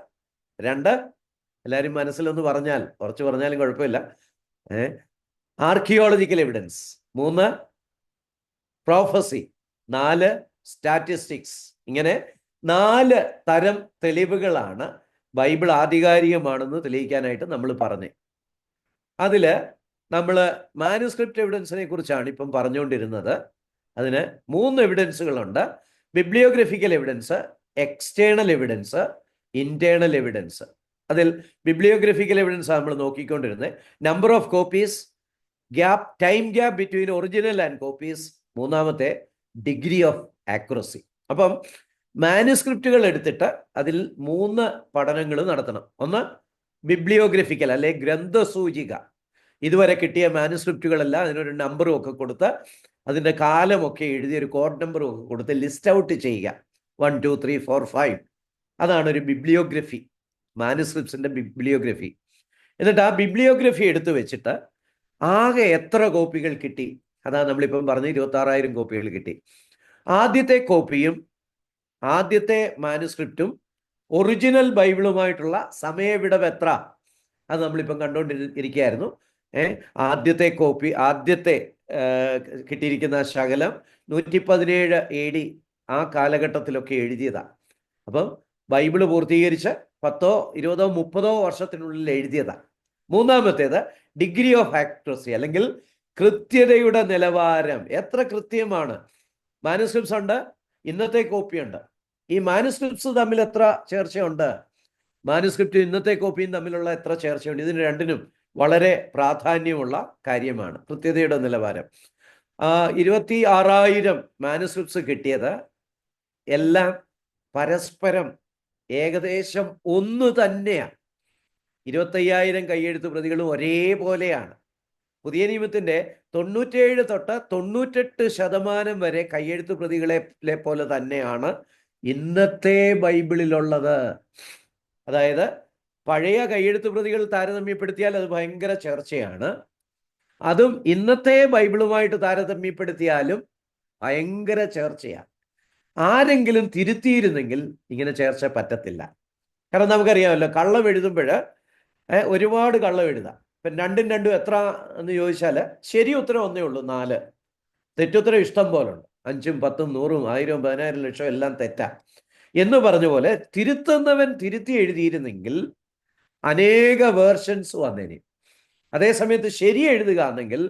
2, എല്ലാവരും മനസ്സിലൊന്ന് പറഞ്ഞാൽ, കുറച്ച് പറഞ്ഞാലും കുഴപ്പമില്ല, ആർക്കിയോളജിക്കൽ എവിഡൻസ്. 3, പ്രോഫസി. 4, സ്റ്റാറ്റിസ്റ്റിക്സ്. ഇങ്ങനെ 4 തരം തെളിവുകളാണ് ബൈബിൾ ആധികാരികമാണെന്ന് തെളിയിക്കാനായിട്ട് നമ്മൾ പറഞ്ഞു. അതിൽ നമ്മൾ മാനുസ്ക്രിപ്റ്റ് എവിഡൻസിനെ കുറിച്ചാണ് ഇപ്പം പറഞ്ഞുകൊണ്ടിരുന്നത്. അതിന് 3 എവിഡൻസുകളുണ്ട്. Bibliographical evidence, external evidence, internal evidence. അതിൽ ബിബ്ലിയോഗ്രഫിക്കൽ എവിഡൻസ് നമ്മൾ നോക്കിക്കൊണ്ടിരുന്നത്. Number of copies, time gap between original and copies. 3ാമത്തെ ഡിഗ്രി ഓഫ് ആക്യുറസി. അപ്പം മാനുസ്ക്രിപ്റ്റുകൾ എടുത്തിട്ട് അതിൽ 3 പഠനങ്ങൾ നടത്തണം. 1, ബിബ്ലിയോഗ്രഫിക്കൽ അല്ലെ ഗ്രന്ഥസൂചിക. ഇതുവരെ കിട്ടിയ മാനുസ്ക്രിപ്റ്റുകളെല്ലാം അതിനൊരു നമ്പറും ഒക്കെ കൊടുത്ത് അതിൻ്റെ കാലമൊക്കെ എഴുതി ഒരു കോഡ് നമ്പറും ഒക്കെ കൊടുത്ത് ലിസ്റ്റ് ഔട്ട് ചെയ്യുക. 1, 2, 3, 4, 5. അതാണ് ഒരു ബിബ്ലിയോഗ്രഫി, മാനുസ്ക്രിപ്റ്റ്സിൻ്റെ ബിബ്ലിയോഗ്രഫി. എന്നിട്ട് ആ ബിബ്ലിയോഗ്രഫി എടുത്തു വെച്ചിട്ട് ആകെ എത്ര കോപ്പികൾ കിട്ടി, അതാണ് നമ്മളിപ്പം പറഞ്ഞ 26,000 കോപ്പികൾ കിട്ടി. ആദ്യത്തെ കോപ്പിയും ആദ്യത്തെ മാനുസ്ക്രിപ്റ്റും ഒറിജിനൽ ബൈബിളുമായിട്ടുള്ള സമയവിടവ് എത്ര, അത് നമ്മളിപ്പം കണ്ടുകൊണ്ടിരിക്കുകയായിരുന്നു. ആദ്യത്തെ കോപ്പി, ആദ്യത്തെ കിട്ടിയിരിക്കുന്ന ശകലം 117 AD ആ കാലഘട്ടത്തിലൊക്കെ എഴുതിയതാണ്. അപ്പം ബൈബിള് പൂർത്തീകരിച്ച് 10, 20, 30 വർഷത്തിനുള്ളിൽ എഴുതിയതാണ്. മൂന്നാമത്തേത് ഡിഗ്രി ഓഫ് ആക്യുറസി, അല്ലെങ്കിൽ കൃത്യതയുടെ നിലവാരം. എത്ര കൃത്യമാണ്? മാനുസ്ക്രിപ്റ്റ്സ് ഉണ്ട്, ഇന്നത്തെ കോപ്പിയുണ്ട്. ഈ മാനുസ്ക്രിപ്റ്റ്സ് തമ്മിൽ എത്ര ചേർച്ചയുണ്ട്? മാനുസ്ക്രിപ്റ്റും ഇന്നത്തെ കോപ്പിയും തമ്മിലുള്ള എത്ര ചേർച്ചയുണ്ട്? ഇതിന് രണ്ടിനും വളരെ പ്രാധാന്യമുള്ള കാര്യമാണ് കൃത്യതയുടെ നിലവാരം. 26,000 മാനുസ്ക്രിപ്റ്റ്സ് കിട്ടിയത് എല്ലാം പരസ്പരം ഏകദേശം ഒന്ന് തന്നെയാണ്. 25,000 കയ്യെഴുത്ത് പ്രതികളും ഒരേപോലെയാണ്. പുതിയ നിയമത്തിൻ്റെ 97 തൊട്ട് 98% വരെ കയ്യെഴുത്ത് പ്രതികളെ പോലെ തന്നെയാണ് ഇന്നത്തെ ബൈബിളിലുള്ളത്. അതായത് പഴയ കയ്യെഴുത്ത് പ്രതികൾ താരതമ്യപ്പെടുത്തിയാൽ അത് ഭയങ്കര ചർച്ചയാണ്. അതും ഇന്നത്തെ ബൈബിളുമായിട്ട് താരതമ്യപ്പെടുത്തിയാലും ഭയങ്കര ചർച്ചയാണ്. ആരെങ്കിലും തിരുത്തിയിരുന്നെങ്കിൽ ഇങ്ങനെ ചേർച്ച പറ്റത്തില്ല. കാരണം നമുക്കറിയാമല്ലോ, കള്ളം എഴുതുമ്പോൾ ഒരുപാട് കള്ളം എഴുതാം. ഇപ്പം 2ഉം 2ഉം എത്ര എന്ന് ചോദിച്ചാൽ ശരി ഉത്തരം ഒന്നേ ഉള്ളൂ, 4. തെറ്റുത്തരം ഇഷ്ടം പോലുണ്ട്, 5ഉം 10ഉം 100ഉം 1000ഉം 10,000 ലക്ഷം എല്ലാം തെറ്റാ എന്ന് പറഞ്ഞ പോലെ തിരുത്തുന്നവൻ തിരുത്തി എഴുതിയിരുന്നെങ്കിൽ അനേക വേർഷൻസ് വന്നേനെ. അതേസമയത്ത് ശരി എഴുതുക എന്നെങ്കിൽ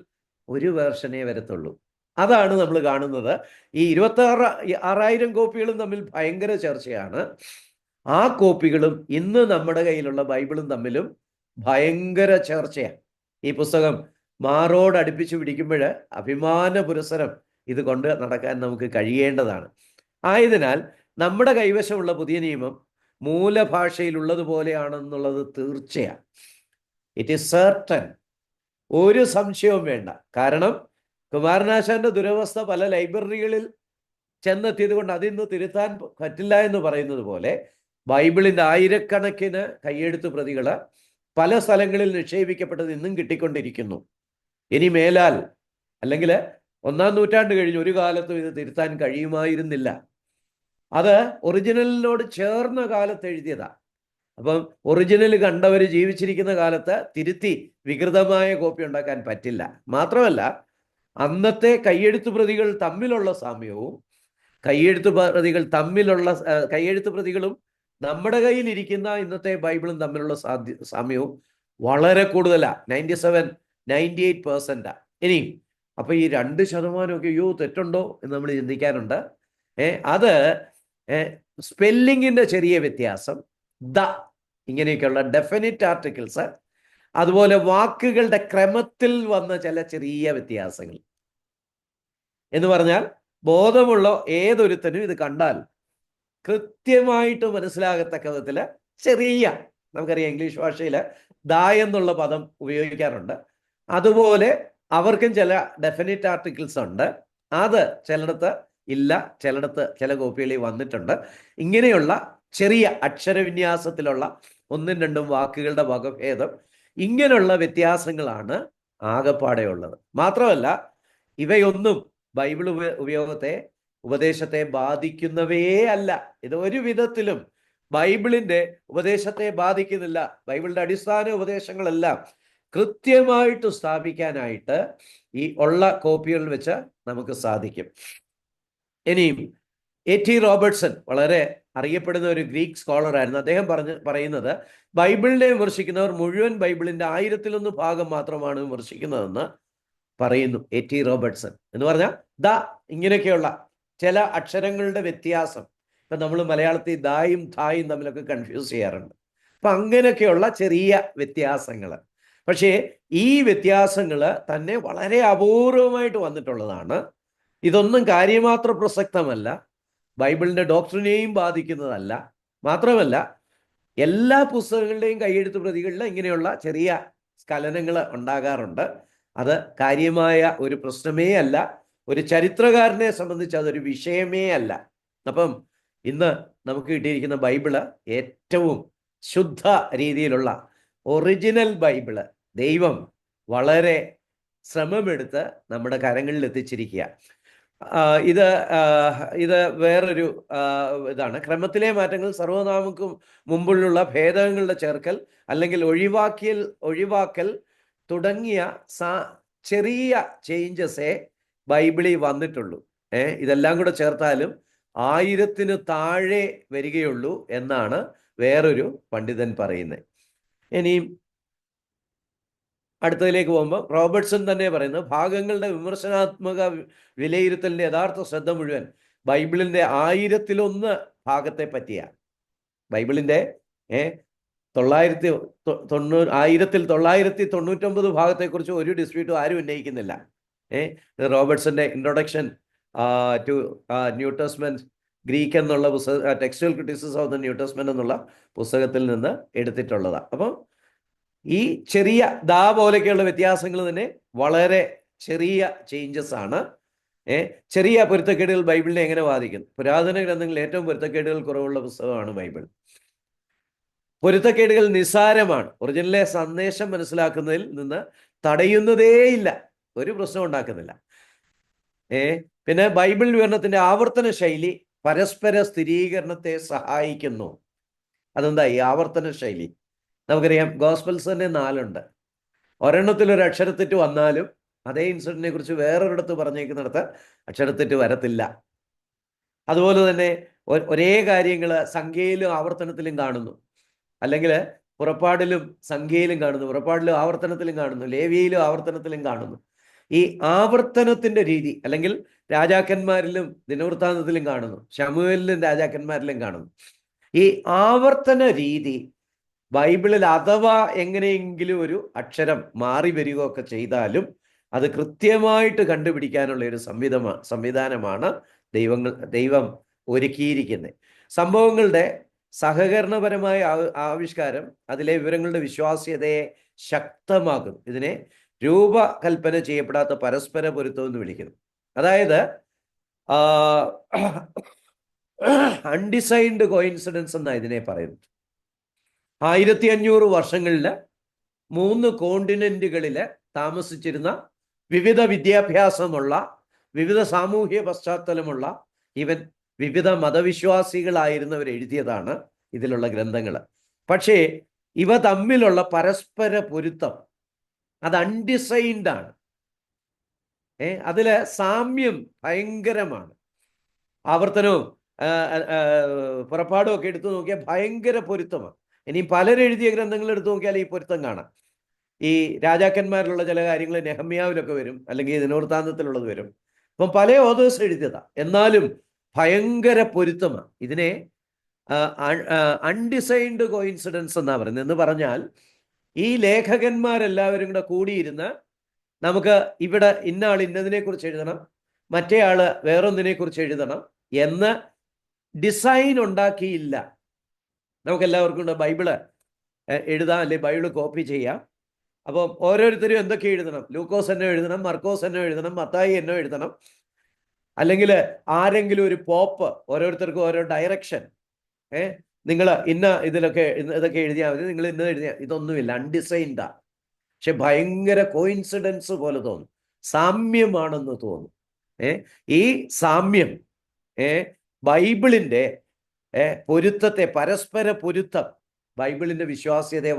ഒരു വേർഷനേ വരത്തുള്ളൂ. അതാണ് നമ്മൾ കാണുന്നത്. ഈ 26,000 കോപ്പികളും തമ്മിൽ ഭയങ്കര ചർച്ചയാണ്. ആ കോപ്പികളും ഇന്ന് നമ്മുടെ കയ്യിലുള്ള ബൈബിളും തമ്മിലും ഭയങ്കര ചർച്ചയാണ്. ഈ പുസ്തകം മാറോട് അടുപ്പിച്ച് പിടിക്കുമ്പോൾ അഭിമാന പുരസരം ഇത് കൊണ്ട് നടക്കാൻ നമുക്ക് കഴിയേണ്ടതാണ്. ആയതിനാൽ നമ്മുടെ കൈവശമുള്ള പുതിയ നിയമം മൂലഭാഷയിലുള്ളതുപോലെയാണെന്നുള്ളത് തീർച്ചയാണ്. ഇറ്റ് ഈസ് സർട്ടൻ, ഒരു സംശയവും വേണ്ട. കാരണം കുമാരനാശാന്റെ ദുരവസ്ഥ പല ലൈബ്രറികളിൽ ചെന്നെത്തിയത് കൊണ്ട് അതിന്ന് തിരുത്താൻ പറ്റില്ല എന്ന് പറയുന്നത് പോലെ ബൈബിളിൻ്റെ ആയിരക്കണക്കിന് കയ്യെഴുത്ത് പ്രതികൾ പല സ്ഥലങ്ങളിൽ നിക്ഷേപിക്കപ്പെട്ടത് ഇന്നും കിട്ടിക്കൊണ്ടിരിക്കുന്നു. ഇനി മേലാൽ, അല്ലെങ്കിൽ 1-ാം നൂറ്റാണ്ട് കഴിഞ്ഞ് ഒരു കാലത്തും ഇത് തിരുത്താൻ കഴിയുമായിരുന്നില്ല. അത് ഒറിജിനലിനോട് ചേർന്ന കാലത്ത് എഴുതിയതാണ്. അപ്പം ഒറിജിനൽ കണ്ടവർ ജീവിച്ചിരിക്കുന്ന കാലത്ത് തിരുത്തി വികൃതമായ കോപ്പി ഉണ്ടാക്കാൻ പറ്റില്ല. മാത്രമല്ല, അന്നത്തെ കയ്യെഴുത്ത് പ്രതികൾ തമ്മിലുള്ള സാമ്യവും കയ്യെഴുത്ത് പ്രതികളും നമ്മുടെ കയ്യിലിരിക്കുന്ന ഇന്നത്തെ ബൈബിളും തമ്മിലുള്ള സാമ്യവും വളരെ കൂടുതലാണ്. 97-98%. ഇനി അപ്പോൾ ഈ 2% അയ്യോ തെറ്റുണ്ടോ എന്ന് നമ്മൾ ചിന്തിക്കാനുണ്ട്. അത് സ്പെല്ലിങ്ങിൻ്റെ ചെറിയ വ്യത്യാസം, ഇങ്ങനെയൊക്കെയുള്ള ഡെഫിനിറ്റ് ആർട്ടിക്കിൾസ്, അതുപോലെ വാക്കുകളുടെ ക്രമത്തിൽ വന്ന ചില ചെറിയ വ്യത്യാസങ്ങൾ. എന്ന് പറഞ്ഞാൽ ബോധമുള്ള ഏതൊരുത്തനും ഇത് കണ്ടാൽ കൃത്യമായിട്ട് മനസ്സിലാകത്തക്ക വിധത്തിൽ ചെറിയ, നമുക്കറിയാം ഇംഗ്ലീഷ് ഭാഷയിൽ എന്നുള്ള പദം ഉപയോഗിക്കാറുണ്ട്. അതുപോലെ അവർക്കും ചില ഡെഫിനിറ്റ് ആർട്ടിക്കിൾസ് ഉണ്ട്. അത് ചിലയിടത്ത് ഇല്ല, ചിലയിടത്ത് ചില കോപ്പികളിൽ വന്നിട്ടുണ്ട്. ഇങ്ങനെയുള്ള ചെറിയ അക്ഷരവിന്യാസത്തിലുള്ള 1ഉം 2ഉം വാക്കുകളുടെ വകഭേദം, ഇങ്ങനെയുള്ള വ്യത്യാസങ്ങളാണ് ആകെപ്പാടെയുള്ളത്. മാത്രമല്ല, ഇവയൊന്നും ബൈബിൾ ഉപദേശത്തെ ബാധിക്കുന്നവയേ അല്ല. ഇത് ഒരു വിധത്തിലും ബൈബിളിൻ്റെ ഉപദേശത്തെ ബാധിക്കുന്നില്ല. ബൈബിളിൻ്റെ അടിസ്ഥാന ഉപദേശങ്ങളെല്ലാം കൃത്യമായിട്ട് സ്ഥാപിക്കാനായിട്ട് ഈ ഉള്ള കോപ്പികളിൽ വെച്ച് നമുക്ക് സാധിക്കും. ഇനിയും A.T. റോബർട്ട്സൺ വളരെ അറിയപ്പെടുന്ന ഒരു ഗ്രീക്ക് സ്കോളറായിരുന്നു. അദ്ദേഹം പറയുന്നത് ബൈബിളിനെ വിമർശിക്കുന്നവർ മുഴുവൻ ബൈബിളിൻ്റെ 1/1000 ഭാഗം മാത്രമാണ് വിമർശിക്കുന്നതെന്ന് പറയുന്നു A.T. റോബർട്ട്സൺ. എന്ന് പറഞ്ഞാൽ ഇങ്ങനെയൊക്കെയുള്ള ചില അക്ഷരങ്ങളുടെ വ്യത്യാസം. ഇപ്പം നമ്മൾ മലയാളത്തിൽ ദായും ധായും തമ്മിലൊക്കെ കൺഫ്യൂസ് ചെയ്യാറുണ്ട്. അപ്പം അങ്ങനെയൊക്കെയുള്ള ചെറിയ വ്യത്യാസങ്ങൾ. പക്ഷേ ഈ വ്യത്യാസങ്ങൾ തന്നെ വളരെ അപൂർവമായിട്ട് വന്നിട്ടുള്ളതാണ്. ഇതൊന്നും കാര്യമാത്ര പ്രസക്തമല്ല, ബൈബിളിൻ്റെ ഡോക്ട്രിനെയും ബാധിക്കുന്നതല്ല. മാത്രമല്ല, എല്ലാ പുസ്തകങ്ങളുടെയും കയ്യെഴുത്ത് പ്രതികളിൽ ഇങ്ങനെയുള്ള ചെറിയ സ്ഖലനങ്ങൾ ഉണ്ടാകാറുണ്ട്. അത് കാര്യമായ ഒരു പ്രശ്നമേ അല്ല. ഒരു ചരിത്രകാരനെ സംബന്ധിച്ച് അതൊരു വിഷയമേ അല്ല. അപ്പം ഇന്ന് നമുക്ക് കിട്ടിയിരിക്കുന്ന ബൈബിള് ഏറ്റവും ശുദ്ധ രീതിയിലുള്ള ഒറിജിനൽ ബൈബിള് ദൈവം വളരെ ശ്രമമെടുത്ത് നമ്മുടെ കരങ്ങളിൽ എത്തിച്ചിരിക്കുക. ഇത് വേറൊരു ഇതാണ്. ക്രമത്തിലെ മാറ്റങ്ങൾ, സർവ്വനാമക്കും മുമ്പുള്ള ഭേദങ്ങളുടെ ചേർക്കൽ അല്ലെങ്കിൽ ഒഴിവാക്കൽ തുടങ്ങിയ ചെറിയ ചേഞ്ചസേ ബൈബിളിൽ വന്നിട്ടുള്ളൂ. ഇതെല്ലാം കൂടെ ചേർത്താലും 1000 താഴെ വരികയുള്ളൂ എന്നാണ് വേറൊരു പണ്ഡിതൻ പറയുന്നത്. ഇനിയും അടുത്തതിലേക്ക് പോകുമ്പോൾ റോബർട്ട്സൺ തന്നെ പറയുന്നത് ഭാഗങ്ങളുടെ വിമർശനാത്മക വിലയിരുത്തലിന്റെ യഥാർത്ഥ ശ്രദ്ധ മുഴുവൻ ബൈബിളിന്റെ 1000 ഭാഗത്തെ പറ്റിയാണ്. ബൈബിളിന്റെ 1999 ഭാഗത്തെക്കുറിച്ച് ഒരു ഡിസ്പ്യൂട്ടും ആരും ഉന്നയിക്കുന്നില്ല. റോബർട്ട്സന്റെ introduction to New Testament Greek എന്നുള്ള പുസ്തകം, textual criticism of the New Testament എന്നുള്ള പുസ്തകത്തിൽ നിന്ന് എടുത്തിട്ടുള്ളതാണ്. അപ്പം ഈ ചെറിയ പോലെയൊക്കെയുള്ള വ്യത്യാസങ്ങൾ തന്നെ വളരെ ചെറിയ ചേഞ്ചസ് ആണ്. ചെറിയ പൊരുത്തക്കേടുകൾ ബൈബിളിനെ എങ്ങനെ ബാധിക്കും? പുരാതന ഗ്രന്ഥങ്ങളിൽ ഏറ്റവും പൊരുത്തക്കേടുകൾ കുറവുള്ള പുസ്തകമാണ് ബൈബിൾ. പൊരുത്തക്കേടുകൾ നിസ്സാരമാണ്. ഒറിജിനലെ സന്ദേശം മനസ്സിലാക്കുന്നതിൽ നിന്ന് തടയുന്നതേയില്ല, ഒരു പ്രശ്നം ഉണ്ടാക്കുന്നില്ല. പിന്നെ ബൈബിൾ വിവരണത്തിന്റെ ആവർത്തന ശൈലി പരസ്പര സ്ഥിരീകരണത്തെ സഹായിക്കുന്നു. അതെന്താ ഈ ആവർത്തന ശൈലി? നമുക്കറിയാം, ഗോസ്പൽസ് തന്നെ 4 ഒരെണ്ണത്തിൽ ഒരു അക്ഷരത്തെറ്റ് വന്നാലും അതേ ഇൻസിഡന്റിനെ കുറിച്ച് വേറൊരിടത്ത് പറഞ്ഞേക്കുന്നിടത്ത് അക്ഷരത്തെറ്റ് വരത്തില്ല. അതുപോലെ തന്നെ ഒരേ കാര്യങ്ങൾ സംഖ്യയിലും ആവർത്തനത്തിലും കാണുന്നു, അല്ലെങ്കിൽ പുറപ്പാടിലും സംഖ്യയിലും കാണുന്നു, പുറപ്പാടിലും ആവർത്തനത്തിലും കാണുന്നു, ലേവിയയിലും ആവർത്തനത്തിലും കാണുന്നു. ഈ ആവർത്തനത്തിന്റെ രീതി, അല്ലെങ്കിൽ രാജാക്കന്മാരിലും ദിനവൃത്താന്തത്തിലും കാണുന്നു, ശമൂവേലിലും രാജാക്കന്മാരിലും കാണുന്നു. ഈ ആവർത്തന രീതി ബൈബിളിൽ അഥവാ എങ്ങനെയെങ്കിലും ഒരു അക്ഷരം മാറി വരികയൊക്കെ ചെയ്താലും അത് കൃത്യമായിട്ട് കണ്ടുപിടിക്കാനുള്ള ഒരു സംവിധാനമാണ് ദൈവം ഒരുക്കിയിരിക്കുന്നത്. സംഭവങ്ങളുടെ സഹകരണപരമായ ആവിഷ്കാരം അതിലെ വിവരങ്ങളുടെ വിശ്വാസ്യതയെ ശക്തമാക്കും. ഇതിനെ രൂപകൽപ്പന ചെയ്യപ്പെടാത്ത പരസ്പര പൊരുത്തം എന്ന് വിളിക്കുന്നു. അതായത് അൺഡിസൈൻഡ് കോയിൻസിഡൻസ് എന്നാണ് ഇതിനെ പറയുന്നത്. 1500 വർഷങ്ങളിൽ 3 കോണ്ടിനെന്റുകളിൽ താമസിച്ചിരുന്ന വിവിധ വിദ്യാഭ്യാസമുള്ള, വിവിധ സാമൂഹ്യ പശ്ചാത്തലമുള്ള, ഈവൻ വിവിധ മതവിശ്വാസികളായിരുന്നവർ എഴുതിയതാണ് ഇതിലുള്ള ഗ്രന്ഥങ്ങൾ. പക്ഷേ ഇവ തമ്മിലുള്ള പരസ്പര പൊരുത്തം അത് അൺഡിസൈൻഡ് ആണ്. അതില് സാമ്യം ഭയങ്കരമാണ്. ആവർത്തനവും പുറപ്പാടും ഒക്കെ എടുത്തു നോക്കിയാൽ ഭയങ്കര പൊരുത്തമാണ്. ഇനി പലരെഴുതിയ ഗ്രന്ഥങ്ങൾ എടുത്തു നോക്കിയാൽ ഈ പൊരുത്തം കാണാം. ഈ രാജാക്കന്മാരിലുള്ള ചില കാര്യങ്ങൾ നെഹമ്യാവിലൊക്കെ വരും, അല്ലെങ്കിൽ ദിനവൃത്താന്തത്തിലുള്ളത് വരും. അപ്പം പല ഓതേഴ്സ് എഴുതിയതാ, എന്നാലും ഭയങ്കര പൊരുത്തമാണ്. ഇതിനെ അൺഡിസൈൻഡ് കോയിൻസിഡൻസ് എന്നാ പറയുന്നത്. എന്ന് പറഞ്ഞാൽ ഈ ലേഖകന്മാരെല്ലാവരും കൂടെ കൂടിയിരുന്ന് നമുക്ക് ഇവിടെ ഇന്ന ആൾ ഇന്നതിനെ കുറിച്ച് എഴുതണം, മറ്റേ ആള് വേറൊന്നിനെ കുറിച്ച് എഴുതണം എന്ന് ഡിസൈൻ ഉണ്ടാക്കിയില്ല. നമുക്കെല്ലാവർക്കും കൂടെ ബൈബിള് എഴുതാം, അല്ലെ ബൈബിള് കോപ്പി ചെയ്യാം. അപ്പം ഓരോരുത്തരും എന്തൊക്കെ എഴുതണം? ലൂക്കോസ് എന്നോ എഴുതണം, മർക്കോസ് എന്നോ എഴുതണം, മത്തായി എന്നോ എഴുതണം, അല്ലെങ്കിൽ ആരെങ്കിലും ഒരു പോപ്പ്, ഓരോരുത്തർക്കും ഓരോ ഡയറക്ഷൻ. നിങ്ങൾ ഇന്ന ഇതൊക്കെ എഴുതിയാൽ മതി, നിങ്ങൾ ഇന്നത് എഴുതിയാൽ, ഇതൊന്നുമില്ല, അൺഡിസൈൻഡാ. പക്ഷെ ഭയങ്കര കോയിൻസിഡൻസ് പോലെ തോന്നും, സാമ്യമാണെന്ന് തോന്നും. ഈ സാമ്യം ബൈബിളിന്റെ പൊരുത്തത്തെ, പരസ്പര പൊരുത്തം ബൈബിളിന്റെ വിശ്വാസ്യതയെ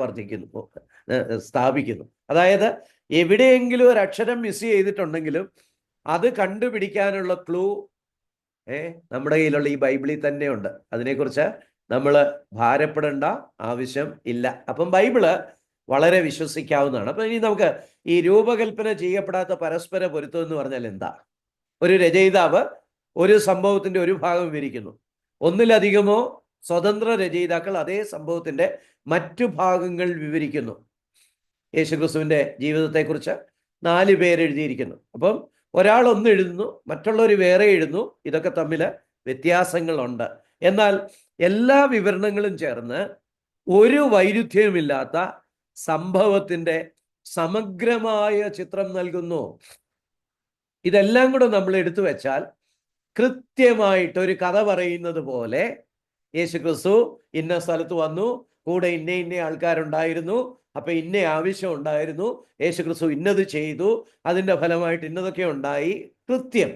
സ്ഥാപിക്കുന്നു. അതായത് എവിടെയെങ്കിലും ഒരു അക്ഷരം മിസ് ചെയ്തിട്ടുണ്ടെങ്കിലും അത് കണ്ടുപിടിക്കാനുള്ള ക്ലൂ നമ്മുടെ കയ്യിലുള്ള ഈ ബൈബിളിൽ തന്നെ ഉണ്ട്. അതിനെക്കുറിച്ച് നമ്മൾ ഭാരപ്പെടേണ്ട ആവശ്യം ഇല്ല. അപ്പം ബൈബിള് വളരെ വിശ്വസിക്കാവുന്നതാണ്. അപ്പം ഇനി നമുക്ക് ഈ രൂപകൽപ്പന ചെയ്യപ്പെടാത്ത പരസ്പര പൊരുത്തം എന്ന് പറഞ്ഞാൽ എന്താ? ഒരു രചയിതാവ് ഒരു സംഭവത്തിന്റെ ഒരു ഭാഗം വിവരിക്കുന്നു, ഒന്നിലധികമോ സ്വതന്ത്ര രചയിതാക്കൾ അതേ സംഭവത്തിന്റെ മറ്റു ഭാഗങ്ങൾ വിവരിക്കുന്നു. യേശുക്രിസ്തുവിന്റെ ജീവിതത്തെക്കുറിച്ച് 4 പേര് എഴുതിയിരിക്കുന്നു. അപ്പം ഒരാൾ ഒന്ന് എഴുതുന്നു, മറ്റുള്ളവർ വേറെ എഴുതുന്നു. ഇതൊക്കെ തമ്മിൽ വ്യത്യാസങ്ങളുണ്ട്. എന്നാൽ എല്ലാ വിവരണങ്ങളും ചേർന്ന് ഒരു വൈരുദ്ധ്യവുമില്ലാത്ത സംഭവത്തിന്റെ സമഗ്രമായ ചിത്രം നൽകുന്നു. ഇതെല്ലാം കൂടെ നമ്മൾ എടുത്തു വെച്ചാൽ കൃത്യമായിട്ട് ഒരു കഥ പറയുന്നത് പോലെ യേശുക്രിസ്തു ഇന്ന സ്ഥലത്ത് വന്നു, കൂടെ ഇന്ന ആൾക്കാരുണ്ടായിരുന്നു, അപ്പൊ ഇന്ന ആവശ്യം ഉണ്ടായിരുന്നു, യേശുക്രിസ്തു ഇന്നത് ചെയ്തു, അതിന്റെ ഫലമായിട്ട് ഇന്നതൊക്കെ ഉണ്ടായി. കൃത്യം.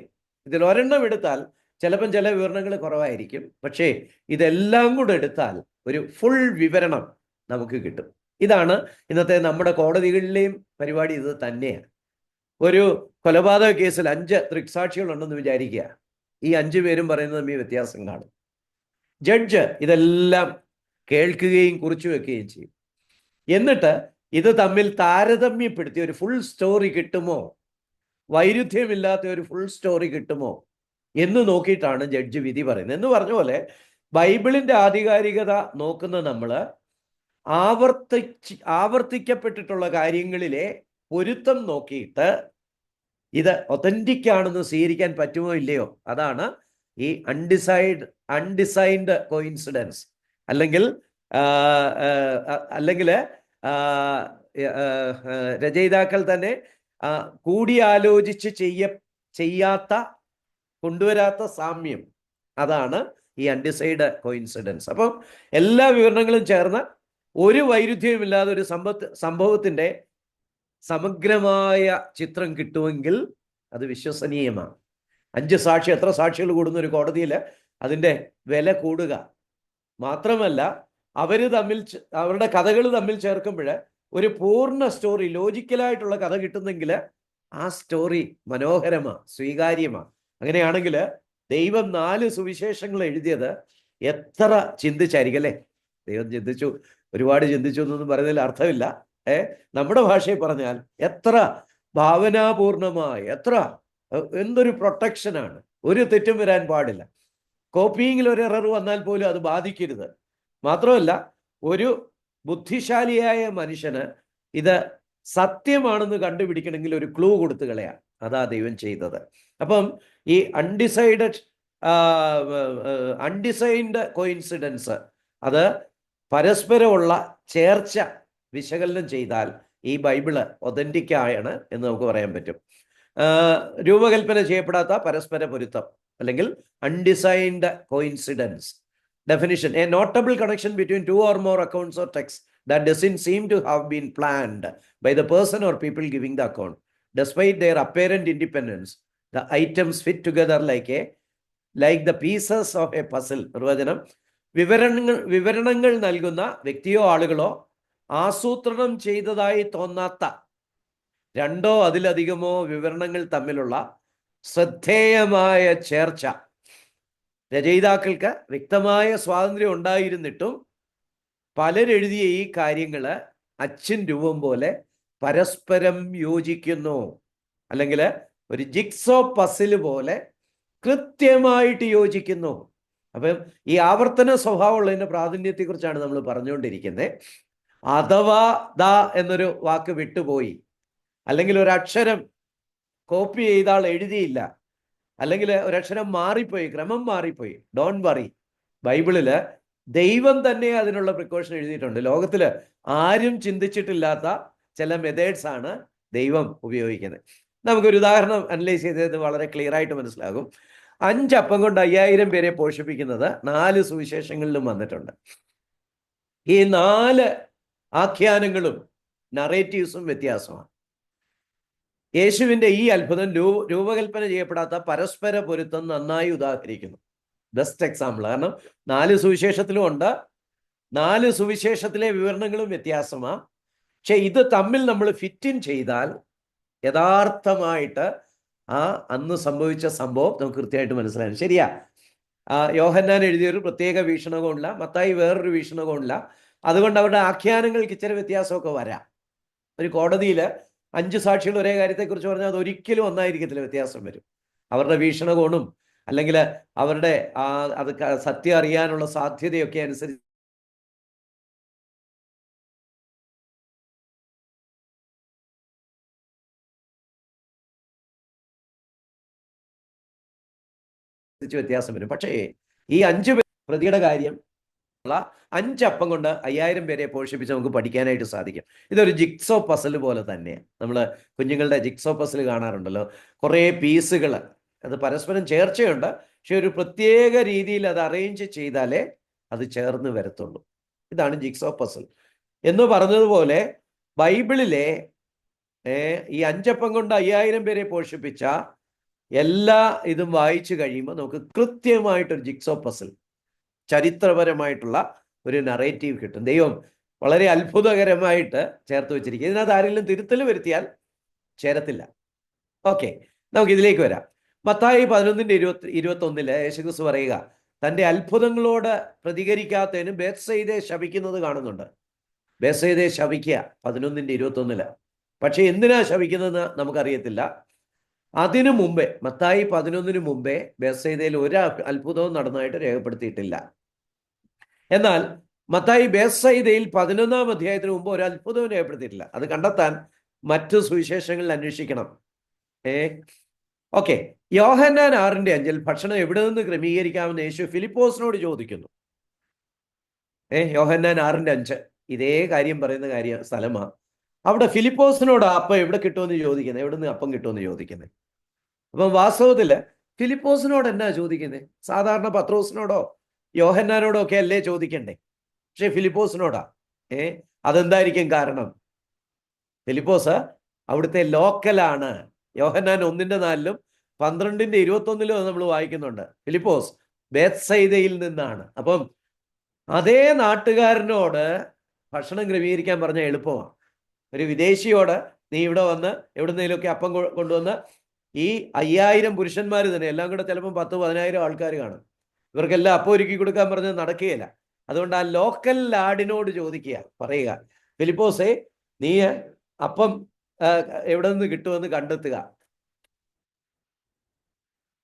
ഇതിൽ ഒരെണ്ണം എടുത്താൽ ചിലപ്പം ചില വിവരണങ്ങൾ കുറവായിരിക്കും, പക്ഷേ ഇതെല്ലാം കൂടെ എടുത്താൽ ഒരു ഫുൾ വിവരണം നമുക്ക് കിട്ടും. ഇതാണ് ഇന്നത്തെ നമ്മുടെ കോടതികളിലെയും പരിപാടി. ഇത് തന്നെയാണ്. ഒരു കൊലപാതക കേസിൽ 5 ദൃക്സാക്ഷികളുണ്ടെന്ന് വിചാരിക്കുക. ഈ 5 പേരും പറയുന്നത് തമ്മിൽ വ്യത്യാസം കാണും. ജഡ്ജ് ഇതെല്ലാം കേൾക്കുകയും കുറിച്ചു വെക്കുകയും ചെയ്യും. എന്നിട്ട് ഇത് തമ്മിൽ താരതമ്യപ്പെടുത്തി ഒരു ഫുൾ സ്റ്റോറി കിട്ടുമോ, വൈരുദ്ധ്യമില്ലാത്ത ഒരു ഫുൾ സ്റ്റോറി കിട്ടുമോ എന്ന് നോക്കിയിട്ടാണ് ജഡ്ജ് വിധി പറയുന്നത്. എന്ന് പറഞ്ഞ പോലെ ബൈബിളിന്റെ ആധികാരികത നോക്കുന്ന നമ്മൾ ആവർത്തിക്കപ്പെട്ടിട്ടുള്ള കാര്യങ്ങളിലെ പൊരുത്തം നോക്കിയിട്ട് ഇത് ഒതന്റിക് ആണെന്ന് സ്വീകരിക്കാൻ പറ്റുമോ ഇല്ലയോ, അതാണ് ഈ അൺഡിസൈൻഡ് കോയിൻസിഡൻസ്. അല്ലെങ്കിൽ രചയിതാക്കൾ തന്നെ കൂടിയാലോചിച്ച് കൊണ്ടുവരാത്ത സാമ്യം, അതാണ് ഈ അൺഡിസൈഡ് കോയിൻസിഡൻസ്. അപ്പം എല്ലാ വിവരണങ്ങളും ചേർന്ന് ഒരു വൈരുദ്ധ്യവുമില്ലാതെ ഒരു സംഭവത്തിന്റെ സമഗ്രമായ ചിത്രം കിട്ടുമെങ്കിൽ അത് വിശ്വസനീയമാണ്. 5 സാക്ഷി, എത്ര സാക്ഷികൾ കൂടുന്ന ഒരു കോടതിയിൽ അതിൻ്റെ വില കൂടുക മാത്രമല്ല, അവരുടെ കഥകൾ തമ്മിൽ ചേർക്കുമ്പോൾ ഒരു പൂർണ്ണ സ്റ്റോറി, ലോജിക്കലായിട്ടുള്ള കഥ കിട്ടുന്നെങ്കിൽ ആ സ്റ്റോറി മനോഹരമാണ്, സ്വീകാര്യമാണ്. അങ്ങനെയാണെങ്കിൽ ദൈവം 4 സുവിശേഷങ്ങൾ എഴുതിയത് എത്ര ചിന്തിച്ചായിരിക്കും അല്ലേ? ദൈവം ചിന്തിച്ചു, ഒരുപാട് ചിന്തിച്ചു എന്നൊന്നും പറയുന്നതിൽ അർത്ഥമില്ല. നമ്മുടെ ഭാഷയിൽ പറഞ്ഞാൽ എത്ര ഭാവനാപൂർണമായ, എന്തൊരു പ്രൊട്ടക്ഷനാണ്. ഒരു തെറ്റും വരാൻ പാടില്ല. കോപ്പിയിങ്ങിൽ ഒരു എറർ വന്നാൽ പോലും അത് ബാധിക്കരുത്. മാത്രമല്ല, ഒരു ബുദ്ധിശാലിയായ മനുഷ്യന് ഇത് സത്യമാണെന്ന് കണ്ടുപിടിക്കണമെങ്കിൽ ഒരു ക്ലൂ കൊടുത്തു കളയാം. അതാ ദൈവം ചെയ്തത്. അപ്പം ഈ അൺഡിസൈൻഡ് കോയിൻസിഡൻസ്, അത് പരസ്പരമുള്ള ചേർച്ച വിശകലനം ചെയ്താൽ ഈ ബൈബിള് ഒതന്റിക് ആണ് എന്ന് നമുക്ക് പറയാൻ പറ്റും. രൂപകൽപ്പന ചെയ്യപ്പെടാത്ത പരസ്പര പൊരുത്തം അല്ലെങ്കിൽ അൺഡിസൈൻഡ് coincidence. Definition: a notable connection between 2 or more accounts or texts that doesn't seem to have been planned by the person or people giving the account. Despite their apparent independence, the items fit together like the pieces of a puzzle. നിർവചനം: വിവരണങ്ങൾ നൽകുന്ന വ്യക്തിയോ ആളുകളോ ആസൂത്രണം ചെയ്തതായി തോന്നാത്ത 2 അതിലധികമോ വിവരണങ്ങൾ തമ്മിലുള്ള ശ്രദ്ധേയമായ ചേർച്ച. രചയിതാക്കൾക്ക് വ്യക്തമായ സ്വാതന്ത്ര്യം ഉണ്ടായിരുന്നിട്ടും പലരെഴുതിയ ഈ കാര്യങ്ങൾ അച്ചിൻ രൂപം പോലെ പരസ്പരം യോജിക്കുന്നു, അല്ലെങ്കിൽ ഒരു ജിക്സോ പസില് പോലെ കൃത്യമായിട്ട് യോജിക്കുന്നു. അപ്പം ഈ ആവർത്തന സ്വഭാവമുള്ളതിൻ്റെ പ്രാധാന്യത്തെക്കുറിച്ചാണ് നമ്മൾ പറഞ്ഞുകൊണ്ടിരിക്കുന്നത്. അഥവാ ദാ എന്നൊരു വാക്ക് വിട്ടുപോയി, അല്ലെങ്കിൽ ഒരക്ഷരം കോപ്പി ചെയ്ത ആൾ എഴുതിയില്ല, അല്ലെങ്കിൽ ഒരക്ഷരം മാറിപ്പോയി, ക്രമം മാറിപ്പോയി, ഡോണ്ട് വറി. ബൈബിളിൽ ദൈവം തന്നെ അതിനുള്ള പ്രിക്കോഷൻ എഴുതിയിട്ടുണ്ട്. ലോകത്തിൽ ആരും ചിന്തിച്ചിട്ടില്ലാത്ത ചില മെത്തേഡ്സ് ആണ് ദൈവം ഉപയോഗിക്കുന്നത്. നമുക്കൊരു ഉദാഹരണം അനലൈസ് ചെയ്തത് വളരെ ക്ലിയർ ആയിട്ട് മനസ്സിലാകും. 5 അപ്പം കൊണ്ട് 5000 പേരെ പോഷിപ്പിക്കുന്നത് 4 സുവിശേഷങ്ങളിലും വന്നിട്ടുണ്ട്. ഈ 4 ആഖ്യാനങ്ങളും നറേറ്റീവ്സും വ്യത്യാസമാണ്. യേശുവിൻ്റെ ഈ അത്ഭുതം രൂപകൽപ്പന ചെയ്യപ്പെടാത്ത പരസ്പര പൊരുത്തം നന്നായി ഉദാഹരിക്കുന്നു. Best example. കാരണം 4 സുവിശേഷത്തിലും ഉണ്ട്, 4 സുവിശേഷത്തിലെ വിവരണങ്ങളും വ്യത്യാസമാണ്. പക്ഷെ ഇത് തമ്മിൽ നമ്മൾ ഫിറ്റിൻ ചെയ്താൽ യഥാർത്ഥമായിട്ട് അന്ന് സംഭവിച്ച സംഭവം നമുക്ക് കൃത്യമായിട്ട് മനസ്സിലാകും. ശരിയാ, യോഹന്നാൻ എഴുതിയൊരു പ്രത്യേക വീക്ഷണകോണില്ല, മത്തായി വേറൊരു വീക്ഷണകോണില്ല. അതുകൊണ്ട് അവരുടെ ആഖ്യാനങ്ങൾക്ക് ഇച്ചിരി വ്യത്യാസമൊക്കെ വരാം. ഒരു കോടതിയിൽ 5 സാക്ഷികൾ ഒരേ കാര്യത്തെക്കുറിച്ച് പറഞ്ഞാൽ അത് ഒരിക്കലും ഒന്നായിരിക്കത്തില്ല, വ്യത്യാസം വരും. അവരുടെ വീക്ഷണകോണും അല്ലെങ്കിൽ അവരുടെ അത് സത്യം അറിയാനുള്ള സാധ്യതയൊക്കെ അനുസരിച്ച് വ്യത്യാസം വരും. പക്ഷേ ഈ 5 പ്രതിയുടെ കാര്യം 5 അപ്പം കൊണ്ട് 5000 പേരെ പോഷിപ്പിച്ച് നമുക്ക് പഠിക്കാനായിട്ട് സാധിക്കും. ഇതൊരു ജിക്സോ പസിൽ പോലെ തന്നെയാണ്. നമ്മൾ കുഞ്ഞുങ്ങളുടെ ജിക്സോ പസിൽ കാണാറുണ്ടല്ലോ, കുറേ പീസുകൾ, അത് പരസ്പരം ചേർച്ചയുണ്ട്, പക്ഷെ ഒരു പ്രത്യേക രീതിയിൽ അത് അറേഞ്ച് ചെയ്താലേ അത് ചേർന്ന് വരത്തുള്ളൂ. ഇതാണ് ജിക്സോ പസിൽ എന്ന് പറഞ്ഞതുപോലെ ബൈബിളിലെ ഈ 5 അപ്പം കൊണ്ട് 5000 പേരെ പോഷിപ്പിച്ച എല്ലാ ഇതും വായിച്ചു കഴിയുമ്പോൾ നമുക്ക് കൃത്യമായിട്ടൊരു ജിക്സോ പസിൽ, ചരിത്രപരമായിട്ടുള്ള ഒരു നറേറ്റീവ് കിട്ടും. ദൈവം വളരെ അത്ഭുതകരമായിട്ട് ചേർത്ത് വെച്ചിരിക്കുക. ഇതിനകത്ത് ആരെങ്കിലും തിരുത്തൽ വരുത്തിയാൽ ചേരത്തില്ല. ഓക്കെ, നമുക്ക് ഇതിലേക്ക് വരാം. മത്തായി 11:21 യേശുക്രിസ്തു പറയുക, തൻ്റെ അത്ഭുതങ്ങളോട് പ്രതികരിക്കാത്തതിന് ബേത്സയിദയെ ശപിക്കുന്നത് കാണുന്നുണ്ട്. ബേത്സയിദയെ ശപിക്കുക 11:21. പക്ഷെ എന്തിനാ ശപിക്കുന്നതെന്ന് നമുക്കറിയത്തില്ല. അതിനു മുമ്പേ, മത്തായി 11 മുമ്പേ ബേത്സയിദയിൽ ഒരു അത്ഭുതവും നടന്നതായിട്ട് രേഖപ്പെടുത്തിയിട്ടില്ല. എന്നാൽ മത്തായി ബേത്സയിദയിൽ 11-ാം അധ്യായത്തിന് മുമ്പ് ഒരു അത്ഭുതവും രേഖപ്പെടുത്തിയിട്ടില്ല. അത് കണ്ടെത്താൻ മറ്റു സുവിശേഷങ്ങളിൽ അന്വേഷിക്കണം. ഓക്കെ, യോഹന്നാൻ 6:5 ഭക്ഷണം എവിടെ നിന്ന് ക്രമീകരിക്കാമെന്ന് യേശു ഫിലിപ്പോസിനോട് ചോദിക്കുന്നു. യോഹന്നാൻ 6:5 ഇതേ കാര്യം പറയുന്ന സ്ഥലമാണ്. അവിടെ ഫിലിപ്പോസിനോട് അപ്പം എവിടെ കിട്ടുമെന്ന് ചോദിക്കുന്നത്, എവിടെ നിന്ന് അപ്പം കിട്ടുമെന്ന് ചോദിക്കുന്നത്. അപ്പം വാസ്തവത്തില് ഫിലിപ്പോസിനോട് എന്നാ ചോദിക്കുന്നത്? സാധാരണ പത്രോസിനോടോ യോഹന്നാനോടോ ഒക്കെ അല്ലേ ചോദിക്കണ്ടേ? പക്ഷെ ഫിലിപ്പോസിനോടാ. അതെന്തായിരിക്കും കാരണം? ഫിലിപ്പോസ് അവിടുത്തെ ലോക്കലാണ്. യോഹന്നാൻ 1:4 12:21 നമ്മൾ വായിക്കുന്നുണ്ട്. ഫിലിപ്പോസ് ബേത്സയിദയിൽ നിന്നാണ്. അപ്പം അതേ നാട്ടുകാരനോട് ഭക്ഷണം ക്രമീകരിക്കാൻ പറഞ്ഞാൽ എളുപ്പമാണ്. ഒരു വിദേശിയോട് നീ ഇവിടെ വന്ന് എവിടുന്നേലൊക്കെ അപ്പം കൊണ്ടുവന്ന്, ഈ 5000 പുരുഷന്മാർ തന്നെ, എല്ലാം കൂടെ ചിലപ്പം 10,000-10,000 ആൾക്കാർ കാണും, ഇവർക്കെല്ലാം അപ്പം ഒരുക്കി കൊടുക്കാൻ പറഞ്ഞത് നടക്കുകയില്ല. അതുകൊണ്ട് ആ ലോക്കൽ ലാഡിനോട് ചോദിക്കുക, പറയുക, ഫിലിപ്പോസേ നീ അപ്പം എവിടെ നിന്ന് കിട്ടുമെന്ന് കണ്ടെത്തുക.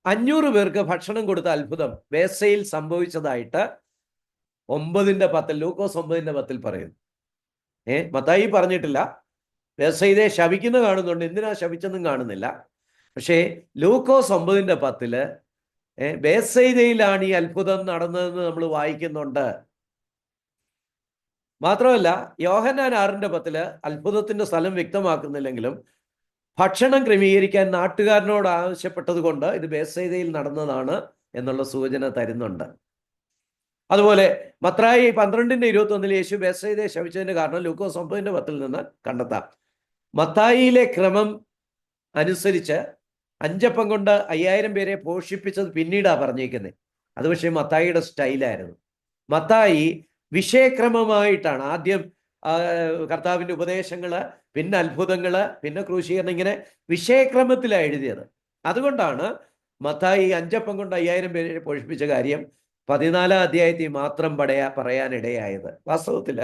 500 പേർക്ക് ഭക്ഷണം കൊടുത്ത അത്ഭുതം ബേത്സയിൽ സംഭവിച്ചതായിട്ട് 9:10 ലൂക്കോസ് 9:10 പറയുന്നു. മത്തായി പറഞ്ഞിട്ടില്ല. ബേത്സയിദയെ ശപിക്കുന്ന കാണുന്നുണ്ട്, എന്തിനാ ശപിച്ചെന്നും കാണുന്നില്ല. പക്ഷേ ലൂക്കോസ് 9:10 ബേത്സയിദയിലാണ് ഈ അത്ഭുതം നടന്നതെന്ന് നമ്മൾ വായിക്കുന്നുണ്ട്. മാത്രമല്ല യോഹന്നാൻ 6:10 അത്ഭുതത്തിന്റെ സ്ഥലം വ്യക്തമാക്കുന്നില്ലെങ്കിലും ഭക്ഷണം ക്രമീകരിക്കാൻ നാട്ടുകാരനോട് ആവശ്യപ്പെട്ടത് കൊണ്ട് ഇത് ബേത്സയിദയിൽ നടന്നതാണ് എന്നുള്ള സൂചന തരുന്നുണ്ട്. അതുപോലെ മത്തായി 12:21 യേശു ബേത്സയിദയെ ശപിച്ചതിന്റെ കാരണം ലൂക്കോസ് 9:10 നിന്ന് കണ്ടെത്താം. മത്തായിയിലെ ക്രമം അനുസരിച്ച് 5 അപ്പം കൊണ്ട് 5000 പേരെ പോഷിപ്പിച്ചത് പിന്നീടാണ് പറഞ്ഞേക്കുന്നത്. അത് പക്ഷേ മത്തായിയുടെ സ്റ്റൈലായിരുന്നു. മത്തായി വിഷയക്രമമായിട്ടാണ് ആദ്യം കർത്താവിൻ്റെ ഉപദേശങ്ങൾ, പിന്നെ അത്ഭുതങ്ങൾ, പിന്നെ ക്രൂശീകരണം, ഇങ്ങനെ വിഷയക്രമത്തിലാണ് എഴുതിയത്. അതുകൊണ്ടാണ് മത്തായി 5 അപ്പം കൊണ്ട് 5000 പേരെ പോഷിപ്പിച്ച കാര്യം 14-ാം അധ്യായത്തിൽ മാത്രം പറയാനിടയായത്. വാസ്തവത്തിൽ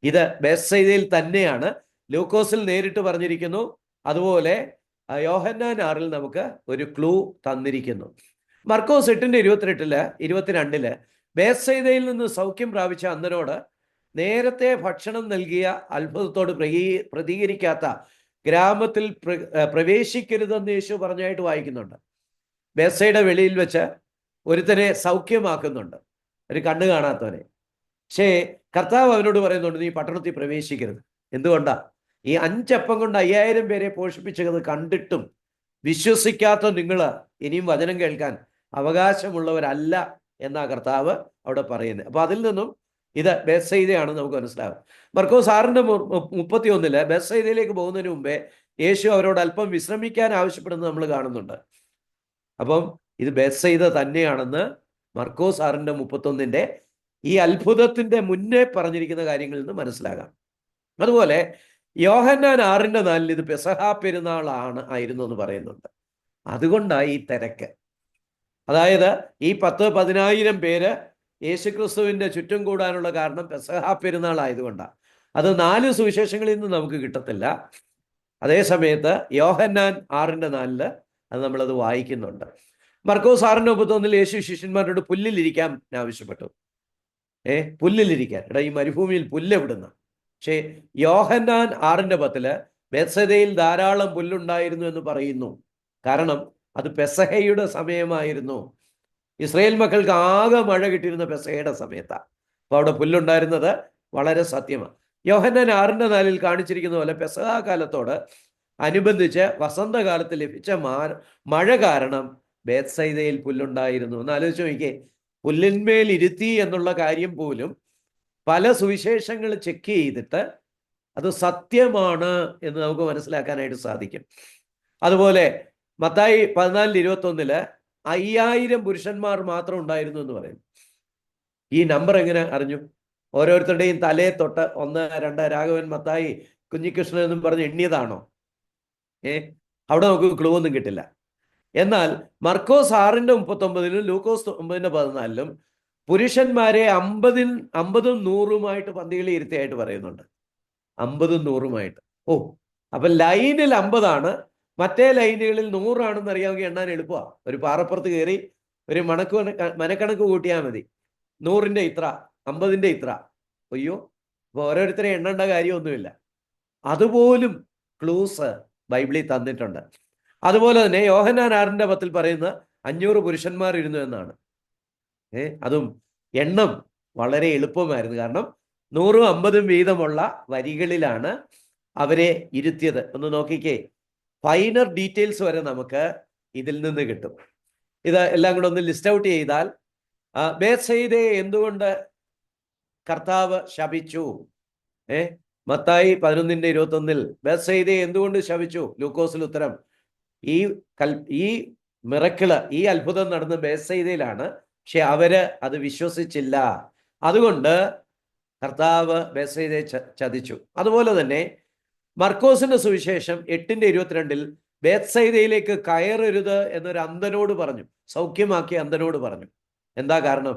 ഇത് ബേത്സയിദയിൽ തന്നെയാണ്. ലൂക്കോസിൽ നേരിട്ട് പറഞ്ഞിരിക്കുന്നു. അതുപോലെ യോഹന്നാൻ 6-ൽ നമുക്ക് ഒരു ക്ലൂ തന്നിരിക്കുന്നു. മർക്കോസ് 8:28-22 ബേത്സയിദയിൽ നിന്ന് സൗഖ്യം പ്രാപിച്ച അന്ധനോട് നേരത്തെ ഭക്ഷണം നൽകിയ അത്ഭുതത്തോട് പ്രതികരിക്കാത്ത ഗ്രാമത്തിൽ പ്രവേശിക്കരുതെന്ന് യേശു പറഞ്ഞായിട്ട് വായിക്കുന്നുണ്ട്. ബേത്സയിദ വെളിയിൽ വെച്ച് ഒരുത്തനെ സൗഖ്യമാക്കുന്നുണ്ട്, ഒരു കണ്ണ് കാണാത്തവനെ. പക്ഷേ കർത്താവ് അവനോട് പറയുന്നുണ്ട്, നീ പട്ടണത്തിൽ പ്രവേശിക്കരുത്. എന്തുകൊണ്ടാ? ഈ 5 അപ്പം കൊണ്ട് 5000 പേരെ പോഷിപ്പിച്ചത് കണ്ടിട്ടും വിശ്വസിക്കാത്ത നിങ്ങൾ ഇനിയും വചനം കേൾക്കാൻ അവകാശമുള്ളവരല്ല എന്നാ കർത്താവ് അവിടെ പറയുന്നത്. അപ്പൊ അതിൽ നിന്നും ഇത് ബേത്സയിദയാണ് നമുക്ക് മനസ്സിലാകും. മർക്കോസ് 6:31 ബേത്സയിദയിലേക്ക് പോകുന്നതിന് മുമ്പേ യേശു അവരോട് അല്പം വിശ്രമിക്കാൻ ആവശ്യപ്പെടുന്നത് നമ്മൾ കാണുന്നുണ്ട്. അപ്പം ഇത് ബേത്സയിദ തന്നെയാണെന്ന് മർക്കോസ് 6:31 ഈ അത്ഭുതത്തിന്റെ മുന്നേ പറഞ്ഞിരിക്കുന്ന കാര്യങ്ങളിൽ നിന്ന് മനസ്സിലാകാം. അതുപോലെ യോഹന്നാൻ 6:4 ഇത് പെസഹ പെരുന്നാളാണ് ആയിരുന്നു എന്ന് പറയുന്നുണ്ട്. അതുകൊണ്ടാണ് ഈ തിരക്ക്. അതായത് ഈ 10,000-10,000 പേര് യേശുക്രിസ്തുവിൻ്റെ ചുറ്റും കൂടാനുള്ള കാരണം പെസഹ പെരുന്നാളായതുകൊണ്ടാണ്. അത് 4 സുവിശേഷങ്ങളിൽ നിന്ന് നമുക്ക് കിട്ടത്തില്ല. അതേ സമയത്ത് യോഹന്നാൻ 6:4 അത് നമ്മളത് വായിക്കുന്നുണ്ട്. മർക്കോസ് 6:31 യേശു ശിഷ്യന്മാരോട് പുല്ലിലിരിക്കാൻ ആവശ്യപ്പെട്ടു. പുല്ലിലിരിക്കാൻ. ഈ മരുഭൂമിയിൽ പുല്ലെവിടുന്ന. പക്ഷേ യോഹന്നാൻ 6:10 ബേത്സയിദയിൽ ധാരാളം പുല്ലുണ്ടായിരുന്നു എന്ന് പറയുന്നു. കാരണം അത് പെസഹയുടെ സമയമായിരുന്നു. ഇസ്രായേൽ മക്കൾക്ക് ആകെ മഴ കിട്ടിയിരുന്ന പെസഹയുടെ സമയത്താണ്. അപ്പോൾ അവിടെ പുല്ലുണ്ടായിരുന്നത് വളരെ സത്യമാണ്. യോഹന്നാൻ 6:4 കാണിച്ചിരിക്കുന്ന പോലെ പെസഹ കാലത്തോട് അനുബന്ധിച്ച് വസന്തകാലത്ത് ലഭിച്ച മഴ കാരണം ബേത്സയിദയിൽ പുല്ലുണ്ടായിരുന്നു. ഒന്ന് ആലോചിച്ച് നോക്കിയേ, പുല്ലിന്മേൽ ഇരുത്തി എന്നുള്ള കാര്യം പോലും പല സുവിശേഷങ്ങൾ ചെക്ക് ചെയ്തിട്ട് അത് സത്യമാണ് എന്ന് നമുക്ക് മനസ്സിലാക്കാനായിട്ട് സാധിക്കും. അതുപോലെ മത്തായി 14:21 5000 പുരുഷന്മാർ മാത്രം ഉണ്ടായിരുന്നു എന്ന് പറയുന്നു. ഈ നമ്പർ എങ്ങനെ അറിഞ്ഞു? ഓരോരുത്തരുടെയും തലയെ തൊട്ട് 1, 2 രാഘവൻ, മത്തായി, കുഞ്ഞികൃഷ്ണൻ എന്നും പറഞ്ഞ് എണ്ണിയതാണോ? അവിടെ നമുക്ക് ക്ലൂ ഒന്നും കിട്ടില്ല. എന്നാൽ മർക്കോസ് 6:39 ലൂക്കോസ് 9:14 പുരുഷന്മാരെ 50-ഉം 100ഉമായിട്ട് പന്തികളിൽ ഇരുത്തിയായിട്ട് പറയുന്നുണ്ട്. 50ഉം 100ഉമായിട്ട്. ഓ, അപ്പൊ ലൈനിൽ 50ആണ്, മറ്റേ ലൈനുകളിൽ 100ആണെന്ന് അറിയാമെങ്കിൽ എണ്ണാൻ എളുപ്പമാണ്. ഒരു പാറപ്പുറത്ത് കയറി ഒരു മനക്കണക്ക് കൂട്ടിയാൽ മതി. 100ന്റെ ഇത്ര, 50ന്റെ ഇത്ര. അയ്യോ, അപ്പൊ ഓരോരുത്തരെ എണ്ണേണ്ട കാര്യമൊന്നുമില്ല. അതുപോലും ക്ലൂസ് ബൈബിളിൽ തന്നിട്ടുണ്ട്. അതുപോലെ തന്നെ യോഹന്നാൻ 6:10 പറയുന്ന 500 പുരുഷന്മാർ ഇരുന്നു എന്നാണ്. അതും എണ്ണം വളരെ എളുപ്പമായിരുന്നു. കാരണം 100ഉം 50ഉം വീതമുള്ള വരികളിലാണ് അവരെ ഇരുത്തിയത്. ഒന്ന് നോക്കിക്കേ, ഫൈനർ ഡീറ്റെയിൽസ് വരെ നമുക്ക് ഇതിൽ നിന്ന് കിട്ടും. ഇത് എല്ലാം കൂടെ ഒന്ന് ലിസ്റ്റ് ഔട്ട് ചെയ്താൽ, ബേത്സയിദയെ എന്തുകൊണ്ട് കർത്താവ് ശപിച്ചു? മത്തായി 11:21 ബേത്സയിദയെ എന്തുകൊണ്ട് ശപിച്ചു? ലൂക്കോസിൽ ഉത്തരം ഈ മിറക്കിള്, ഈ അത്ഭുതം നടന്ന ബേത്സയിദയിലാണ്. പക്ഷെ അവര് അത് വിശ്വസിച്ചില്ല. അതുകൊണ്ട് കർത്താവ് ബേത്സയിദയെ ചതിച്ചു. അതുപോലെ തന്നെ മർക്കോസിന്റെ സുവിശേഷം 8:22 ബേത്സയിദയിലേക്ക് കയറരുത് എന്നൊരു അന്ധനോട് പറഞ്ഞു, സൗഖ്യമാക്കിയ അന്ധനോട് പറഞ്ഞു. എന്താ കാരണം?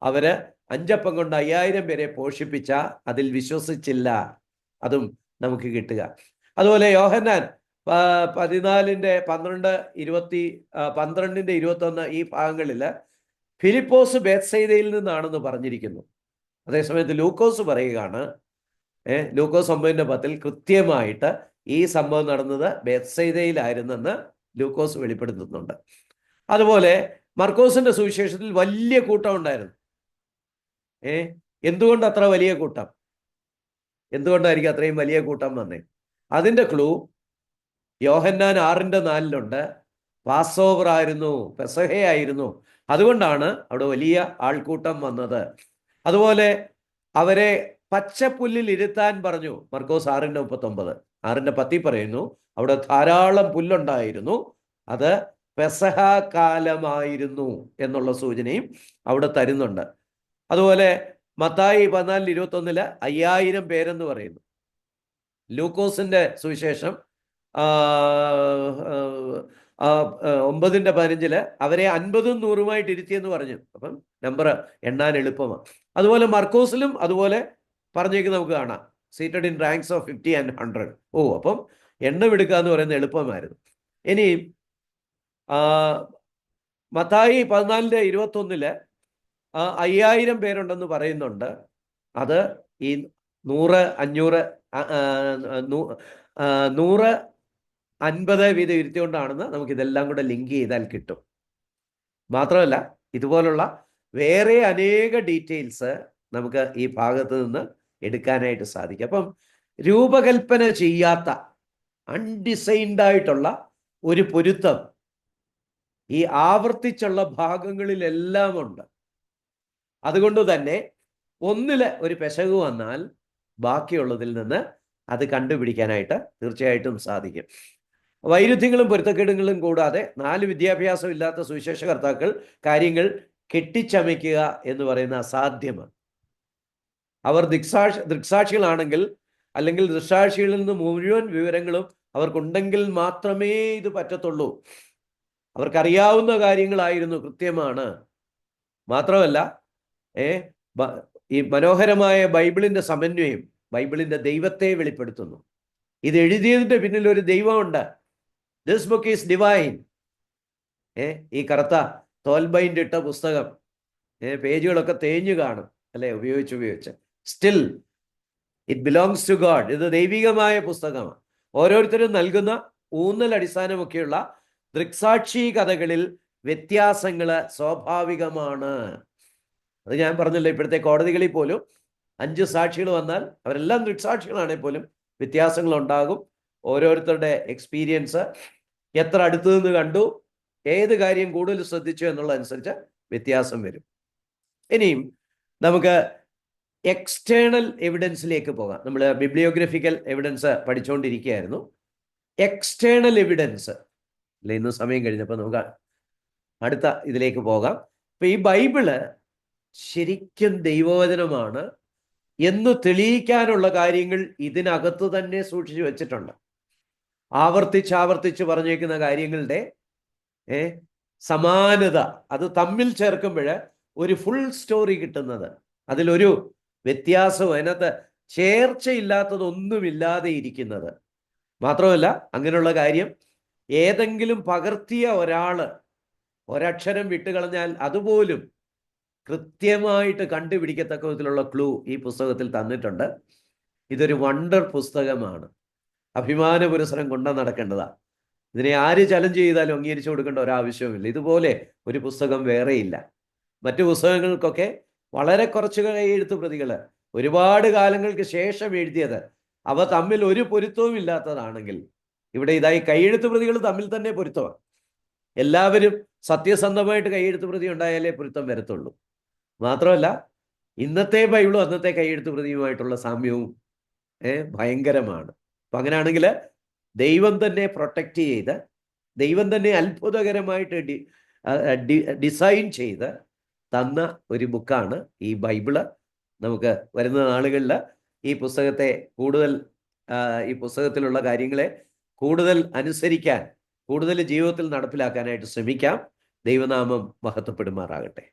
അവര് 5 അപ്പം കൊണ്ട് 5000 പേരെ പോഷിപ്പിച്ച അതിൽ വിശ്വസിച്ചില്ല. അതും നമുക്ക് കിട്ടുക. അതുപോലെ യോഹന്നാൻ 14:12-21 ഈ ഭാഗങ്ങളിൽ ഫിലിപ്പോസ് ബേത്സയിദയിൽ നിന്നാണെന്ന് പറഞ്ഞിരിക്കുന്നു. അതേസമയത്ത് ലൂക്കോസ് പറയുകയാണ്, ലൂക്കോസ് 9:10 കൃത്യമായിട്ട് ഈ സംഭവം നടന്നത് ബേത്സയിദയിലായിരുന്നെന്ന് ലൂക്കോസ് വെളിപ്പെടുത്തുന്നുണ്ട്. അതുപോലെ മർക്കോസിന്റെ സുവിശേഷത്തിൽ വലിയ കൂട്ടം ഉണ്ടായിരുന്നു. എന്തുകൊണ്ട് അത്ര വലിയ കൂട്ടം? എന്തുകൊണ്ടായിരിക്കും അത്രയും വലിയ കൂട്ടം വന്നേ? അതിൻ്റെ ക്ലൂ യോഹന്നാൻ 6:4 പാസ് ഓവർ ആയിരുന്നു, പെസഹയായിരുന്നു. അതുകൊണ്ടാണ് അവിടെ വലിയ ആൾക്കൂട്ടം വന്നത്. അതുപോലെ അവരെ പച്ചപ്പുല്ലിൽ ഇരുത്താൻ പറഞ്ഞു. മർക്കോസ് 6:39 6:10 പറയുന്നു അവിടെ ധാരാളം പുല്ലുണ്ടായിരുന്നു, അത് പെസഹ കാലമായിരുന്നു എന്നുള്ള സൂചനയും അവിടെ തരുന്നുണ്ട്. അതുപോലെ മത്തായി 14:21 5000 പേരെന്ന് പറയുന്നു. ലൂക്കോസിന്റെ സുവിശേഷം 9:15 അവരെ 50ഉം 100ഉമായിട്ട് ഇരുത്തിയെന്ന് പറഞ്ഞു. അപ്പം നമ്പർ എണ്ണാൻ എളുപ്പമാണ്. അതുപോലെ മർക്കോസിലും അതുപോലെ പറഞ്ഞേക്ക് നമുക്ക് കാണാം, seated in ranks of 50 and 100. അപ്പം എണ്ണം എടുക്കുക എന്ന് പറയുന്നത് എളുപ്പമായിരുന്നു. ഇനി മത്തായി 14:21 5000 പേരുണ്ടെന്ന് പറയുന്നുണ്ട്. അത് ഈ 100, 500, 100, 50 വീതം ഇരുത്തിക്കൊണ്ടാണെന്ന് നമുക്കിതെല്ലാം കൂടെ ലിങ്ക് ചെയ്താൽ കിട്ടും. മാത്രമല്ല ഇതുപോലുള്ള വേറെ അനേക ഡീറ്റെയിൽസ് നമുക്ക് ഈ ഭാഗത്ത് നിന്ന് എടുക്കാനായിട്ട് സാധിക്കും. അപ്പം രൂപകൽപ്പന ചെയ്യാത്ത, അൺഡിസൈൻഡ് ആയിട്ടുള്ള ഒരു പൊരുത്തം ഈ ആവർത്തിച്ചുള്ള ഭാഗങ്ങളിലെല്ലാം ഉണ്ട്. അതുകൊണ്ട് തന്നെ ഒന്നിൽ ഒരു പെശക് വന്നാൽ ബാക്കിയുള്ളതിൽ നിന്ന് അത് കണ്ടുപിടിക്കാനായിട്ട് തീർച്ചയായിട്ടും സാധിക്കും. വൈരുദ്ധ്യങ്ങളും പൊരുത്തക്കേടുകളും കൂടാതെ 4 വിദ്യാഭ്യാസം ഇല്ലാത്ത സുവിശേഷകർത്താക്കൾ കാര്യങ്ങൾ കെട്ടിച്ചമയ്ക്കുക എന്ന് പറയുന്ന അസാധ്യമാണ്. അവർ ദൃക്സാക്ഷികളാണെങ്കിൽ, അല്ലെങ്കിൽ ദൃക്സാക്ഷികളിൽ നിന്ന് മുഴുവൻ വിവരങ്ങളും അവർക്കുണ്ടെങ്കിൽ മാത്രമേ ഇത് പറ്റത്തുള്ളൂ. അവർക്കറിയാവുന്ന കാര്യങ്ങളായിരുന്നു, കൃത്യമാണ്. മാത്രമല്ല ഈ മനോഹരമായ ബൈബിളിന്റെ സമന്വയം ബൈബിളിന്റെ ദൈവത്തെ വെളിപ്പെടുത്തുന്നു. ഇത് എഴുതിയതിന്റെ പിന്നിൽ ഒരു ദൈവമുണ്ട്. This book is divine. ഈ കറുത്ത തോൽബൈൻഡ് ഇട്ട പുസ്തകം, പേജുകളൊക്കെ തേഞ്ഞു കാണും അല്ലെ, ഉപയോഗിച്ച്. Still it belongs to God. ഇത് ദൈവികമായ പുസ്തകമാണ്. ഓരോരുത്തരും നൽകുന്ന ഊന്നൽ അടിസ്ഥാനമൊക്കെയുള്ള ദൃക്സാക്ഷി കഥകളിൽ വ്യത്യാസങ്ങൾ സ്വാഭാവികമാണ്. അത് ഞാൻ പറഞ്ഞല്ലോ, ഇപ്പോഴത്തെ കോടതികളിൽ പോലും 5 സാക്ഷികൾ വന്നാൽ അവരെല്ലാം ദൃക്സാക്ഷികളാണെങ്കിൽ പോലും വ്യത്യാസങ്ങളുണ്ടാകും. ഓരോരുത്തരുടെ എക്സ്പീരിയൻസ്, എത്ര അടുത്തു നിന്ന് കണ്ടു, ഏത് കാര്യം കൂടുതൽ ശ്രദ്ധിച്ചു എന്നുള്ളതനുസരിച്ച് വ്യത്യാസം വരും. ഇനിയും നമുക്ക് എക്സ്റ്റേണൽ എവിഡൻസിലേക്ക് പോകാം. നമ്മൾ ബിബ്ലിയോഗ്രഫിക്കൽ എവിഡൻസ് പഠിച്ചുകൊണ്ടിരിക്കുകയായിരുന്നു. എക്സ്റ്റേണൽ എവിഡൻസ് അല്ലെ, ഇന്ന് സമയം കഴിഞ്ഞപ്പോൾ നമുക്ക് അടുത്ത ഇതിലേക്ക് പോകാം. ഇപ്പൊ ഈ ബൈബിള് ശരിക്കും ദൈവവചനമാണ് എന്ന് തെളിയിക്കാനുള്ള കാര്യങ്ങൾ ഇതിനകത്ത് തന്നെ സൂക്ഷിച്ചു വെച്ചിട്ടുണ്ട്. ആവർത്തിച്ച് പറഞ്ഞേക്കുന്ന കാര്യങ്ങളുടെ സമാനത, അത് തമ്മിൽ ചേർക്കുമ്പോൾ ഒരു ഫുൾ സ്റ്റോറി കിട്ടുന്നത്, അതിലൊരു വ്യത്യാസവും അതിനകത്ത് ചേർച്ചയില്ലാത്തതൊന്നുമില്ലാതെ ഇരിക്കുന്നത്. മാത്രമല്ല അങ്ങനെയുള്ള കാര്യം ഏതെങ്കിലും പകർത്തിയ ഒരാള് ഒരക്ഷരം വിട്ടുകളഞ്ഞാൽ അതുപോലും കൃത്യമായിട്ട് കണ്ടുപിടിക്കത്തക്ക വിധത്തിലുള്ള ക്ലൂ ഈ പുസ്തകത്തിൽ തന്നിട്ടുണ്ട്. ഇതൊരു വണ്ടർ പുസ്തകമാണ്. അഭിമാന പുരസ്സരം കൊണ്ടു നടക്കേണ്ടതാണ്. ഇതിനെ ആര് ചലഞ്ച് ചെയ്താലും അംഗീകരിച്ചു കൊടുക്കേണ്ട ഒരാവശ്യവുമില്ല. ഇതുപോലെ ഒരു പുസ്തകം വേറെയില്ല. മറ്റു പുസ്തകങ്ങൾക്കൊക്കെ വളരെ കുറച്ച് കൈയെഴുത്ത് പ്രതികൾ ഒരുപാട് കാലങ്ങൾക്ക് ശേഷം എഴുതിയത്, അവ തമ്മിൽ ഒരു പൊരുത്തവും ഇല്ലാത്തതാണെങ്കിൽ, ഇവിടെ ഇതായി കൈയെഴുത്ത് പ്രതികൾ തമ്മിൽ തന്നെ പൊരുത്തമാണ്. എല്ലാവരും സത്യസന്ധമായിട്ട് കൈയെഴുത്ത് പ്രതി ഉണ്ടായാലേ പൊരുത്തം വരത്തുള്ളൂ. മാത്രമല്ല ഇന്നത്തെ ബൈബിളും അന്നത്തെ കൈയെഴുത്ത് പ്രതിയുമായിട്ടുള്ള സാമ്യവും ഭയങ്കരമാണ്. അപ്പം അങ്ങനെയാണെങ്കിൽ ദൈവം തന്നെ പ്രൊട്ടക്റ്റ് ചെയ്ത്, ദൈവം തന്നെ അത്ഭുതകരമായിട്ട് ഡിസൈൻ ചെയ്ത് തന്ന ഒരു ബുക്കാണ് ഈ ബൈബിള്. നമുക്ക് വരുന്ന നാളുകളിൽ ഈ പുസ്തകത്തെ കൂടുതൽ, ഈ പുസ്തകത്തിലുള്ള കാര്യങ്ങളെ കൂടുതൽ അനുസരിക്കാൻ, കൂടുതൽ ജീവിതത്തിൽ നടപ്പിലാക്കാനായിട്ട് ശ്രമിക്കാം. ദൈവനാമം മഹത്വപ്പെടുമാറാകട്ടെ.